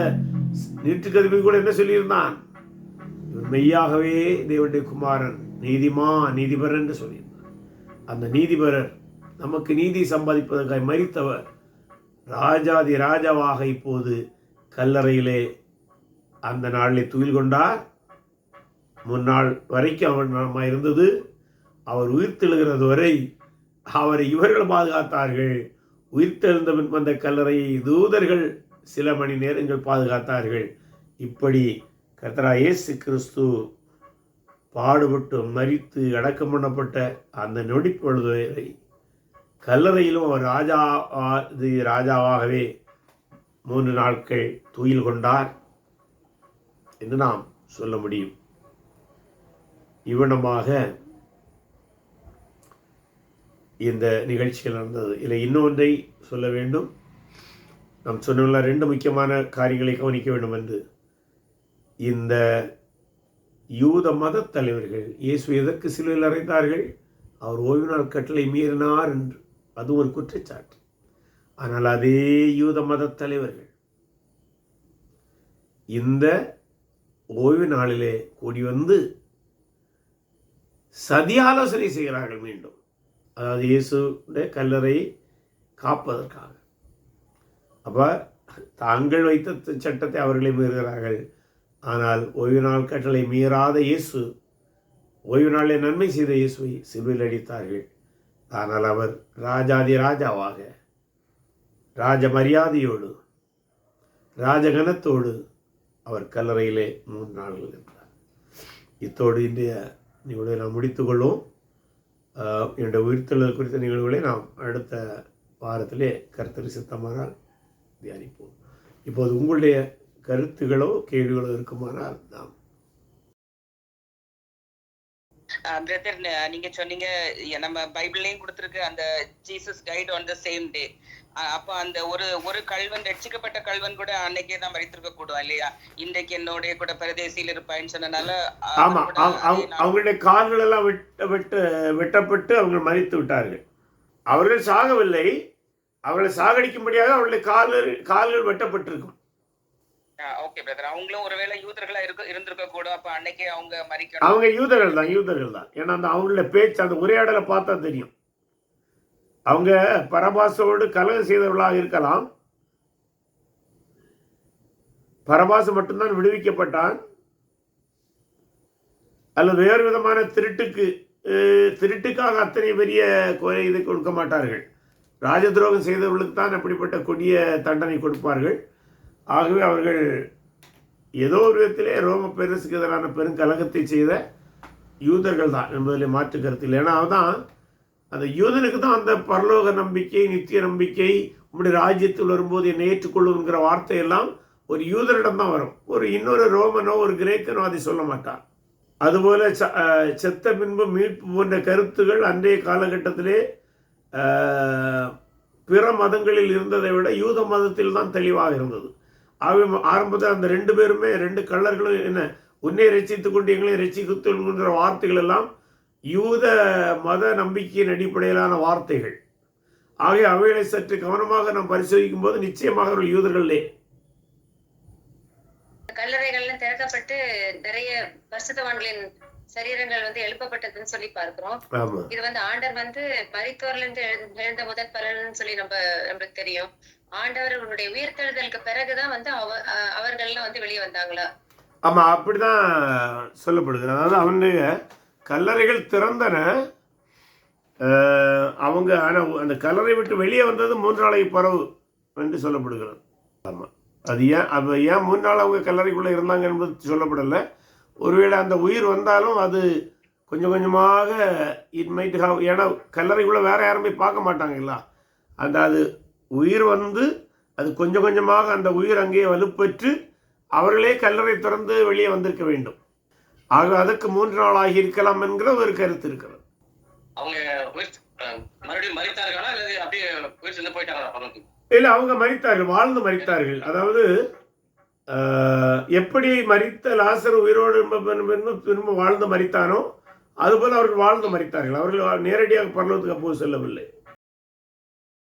நீட்டுக்கதிபதி கூட என்ன சொல்லியிருந்தான், மெய்யாகவே தேவனுடைய குமாரன், நீதிபரர் என்று சொல்லியிருந்தார். அந்த நீதிபரர் நமக்கு நீதி சம்பாதிப்பதற்காக மரித்தவர் ராஜாதி ராஜாவாக இப்போது கல்லறையிலே அந்த நாளில் துயில் கொண்டார். முன்னாள் வரைக்கும் அவர் நம்ம இருந்தது. அவர் உயிர்த்தெழுகிறது வரை அவரை இவர்கள் பாதுகாத்தார்கள். உயிர்த்தெழுந்த பின் வந்த கல்லறையை தூதர்கள் சில மணி நேரங்கள் பாதுகாத்தார்கள். இப்படி கர்த்தராகிய இயேசு கிறிஸ்து பாடுபட்டு மரித்து அடக்கம் பண்ணப்பட்ட அந்த நொடிப்பொழுது வரை கல்லறையிலும் அவர் ராஜாவாகவே 3 நாட்கள் துயில் கொண்டார் என்று நாம் சொல்ல முடியும். இவ்வளமாக இந்த நிகழ்ச்சிகள் நடந்தது. இதில் இன்னொன்றை சொல்ல வேண்டும். நாம் சொன்ன 2 முக்கியமான காரியங்களை கவனிக்க வேண்டும் என்று. இந்த யூத மத தலைவர்கள் இயேசு எதற்கு சிலுவையில் அறைந்தார்கள்? அவர் ஓய்வு நாள் கட்டளை மீறினார் என்று. அது ஒரு குற்றச்சாட்டு. ஆனால் அதே யூத மத தலைவர்கள் இந்த ஓய்வு நாளிலே கூடி வந்து சதி ஆலோசனை செய்கிறார்கள் மீண்டும். அதாவது இயேசுடைய கல்லறை காப்பதற்காக. அப்போ தாங்கள் வைத்த சட்டத்தை அவர்களே மீறுகிறார்கள். ஆனால் ஓய்வு நாள் கட்டளை மீறாத இயேசு, ஓய்வு நாளில் நன்மை செய்த இயேசுவை சிலுவையில் அடித்தார்கள். ஆனால் அவர் ராஜாதி ராஜாவாக ராஜ மரியாதையோடு ராஜகணத்தோடு அவர் கல்லறையிலே 3 நாள்கள் இருந்தார். இத்தோடு இன்றைய நிகழ்வை நாம் முடித்துக்கொள்வோம். என்னுடைய உயிர்த்தெழுதல் குறித்த நிகழ்வுகளை நாம் அடுத்த வாரத்திலே கர்த்தர் சித்தமானால் தியானிப்போம். இப்போது உங்களுடைய கருத்துகளோ கேள்விகளோ இருக்குமானால் நாம் பிரதர், நீங்க சொன்னீங்க நம்ம பைபிள்லயும் கொடுத்திருக்கு அந்த Jesus tight on the same day. அப்ப அந்த ஒரு கல்வன், ரட்சிக்கப்பட்ட கல்வன் கூட அன்னைக்கே தான் மரித்திருக்க கூடும் இல்லையா? இன்றைக்கு என்னோட கூட பரதேசியில் இருப்பாயின்னு சொன்னனால அவங்களுடைய கால்கள் எல்லாம் வெட்டப்பட்டு அவங்க மரித்து விட்டார்கள். அவர்கள் சாகவில்லை, அவர்களை சாகடிக்கும்படியாக அவர்களுடைய கால்கள் வெட்டப்பட்டிருக்கும். ஓகே பிரதர், அவங்களும் ஒருவேளை யூதர்களா இருந்திருக்க கூட. அப்ப அன்னைக்கே அவங்க மரிக்கணும். அவங்க யூதர்கள் தான். ஏன்னா அந்த அவங்களோட பேச்சு, அந்த உரையாடலை பார்த்தா தெரியும். அவங்க பரபாசோடு கலகம் செய்தவர்களாக இருக்கலாம். பரபாசு மட்டும்தான் விடுவிக்கப்பட்டான். அல்லது வேறு விதமான திருட்டுக்காக அத்தனை பெரிய கொலை இதை கொடுக்க மாட்டார்கள். ராஜ துரோகம் செய்தவர்களுக்கு தான் அப்படிப்பட்ட கொடிய தண்டனை கொடுப்பார்கள். ஆகவே அவர்கள் ஏதோ ஒரு விதத்திலே ரோம பேரரசுக்கு எதிரான பெருங்கலகத்தை செய்த யூதர்கள் தான் என்பதில் மாற்று கருத்து இல்லை. ஏன்னா அவதான் அந்த யூதனுக்கு தான் அந்த பரலோக நம்பிக்கை, நித்திய நம்பிக்கை, உங்களுடைய ராஜ்யத்தில் வரும்போது என்னை ஏற்றுக்கொள்ளுங்கிற வார்த்தையெல்லாம் ஒரு யூதரிடம் தான் வரும். இன்னொரு ரோமனோ ஒரு கிரேக்கனோ அதை சொல்ல மாட்டான். அதுபோல செத்த பின்பு மீட்பு போன்ற கருத்துகள் அன்றைய காலகட்டத்திலே பிற மதங்களில் இருந்ததை விட யூத மதத்தில் தான் தெளிவாக இருந்தது. ஆகவே ஆரம்பத்தில் அந்த 2 பேருமே, 2 கள்ளர்களும் என்ன, உன்னை ரட்சித்துக் கொண்டு எங்களை ரட்சிக்குங்கிற வார்த்தைகள் எல்லாம் யூத மத நம்பிக்கையின் அடிப்படையிலான வார்த்தைகள். ஆகவே அவைகளை சற்று கவனமாக நாம் பரிசோதிக்கும் போது நிச்சயமாக அவர்கள் யூதர்களே. கல்லறைகள்லாம் திறக்கப்பட்டு நிறைய பரிசுத்தவான்களின் சரீரங்கள் எழுப்பப்பட்டதுன்னு சொல்லி பார்க்கிறோம். இது ஆண்டவர் மரித்தோர்ல இருந்து எழுந்த முதல் பலன் சொல்லி நம்மளுக்கு தெரியும். ஆண்டவர்களுடைய உயிர்த்தெழுதலுக்கு பிறகுதான் அவர்கள்லாம் வெளியே வந்தாங்களா? ஆமா, அப்படிதான் சொல்லப்படுது. அதாவது அவனுடைய கல்லறைகள் திறந்தன, அவங்க அந்த கல்லறை விட்டு வெளியே வந்தது 3 நாளைக்கு பரவு என்று சொல்லப்படுகிறது. ஆமா, அது ஏன் 3 நாள் அவங்க கல்லறைக்குள்ள இருந்தாங்க என்பது சொல்லப்படலை. ஒருவேளை அந்த உயிர் வந்தாலும் அது கொஞ்சம் கொஞ்சமாக இட் மைட் ஹவ், ஏன்னா கல்லறைக்குள்ளே வேற யாரும் போய் பார்க்க மாட்டாங்கல்ல. அது உயிர் அது கொஞ்சம் கொஞ்சமாக அந்த உயிர் அங்கேயே வலுப்பெற்று அவர்களே கல்லறை திறந்து வெளியே வந்திருக்க வேண்டும். ஆக அதற்கு 3 நாள் ஆகி இருக்கலாம் என்கிற ஒரு கருத்து இருக்கிறது. இல்லை, அவங்க மரித்தார்கள், வாழ்ந்து மரித்தார்கள். அதாவது எப்படி மரித்த லாசர் உயிரோடு திரும்ப வாழ்ந்து மரித்தானோ அதுபோல் அவர்கள் வாழ்ந்து மரித்தார்கள். அவர்கள் நேரடியாக பரலோகத்துக்கு போய் செல்லவில்லை.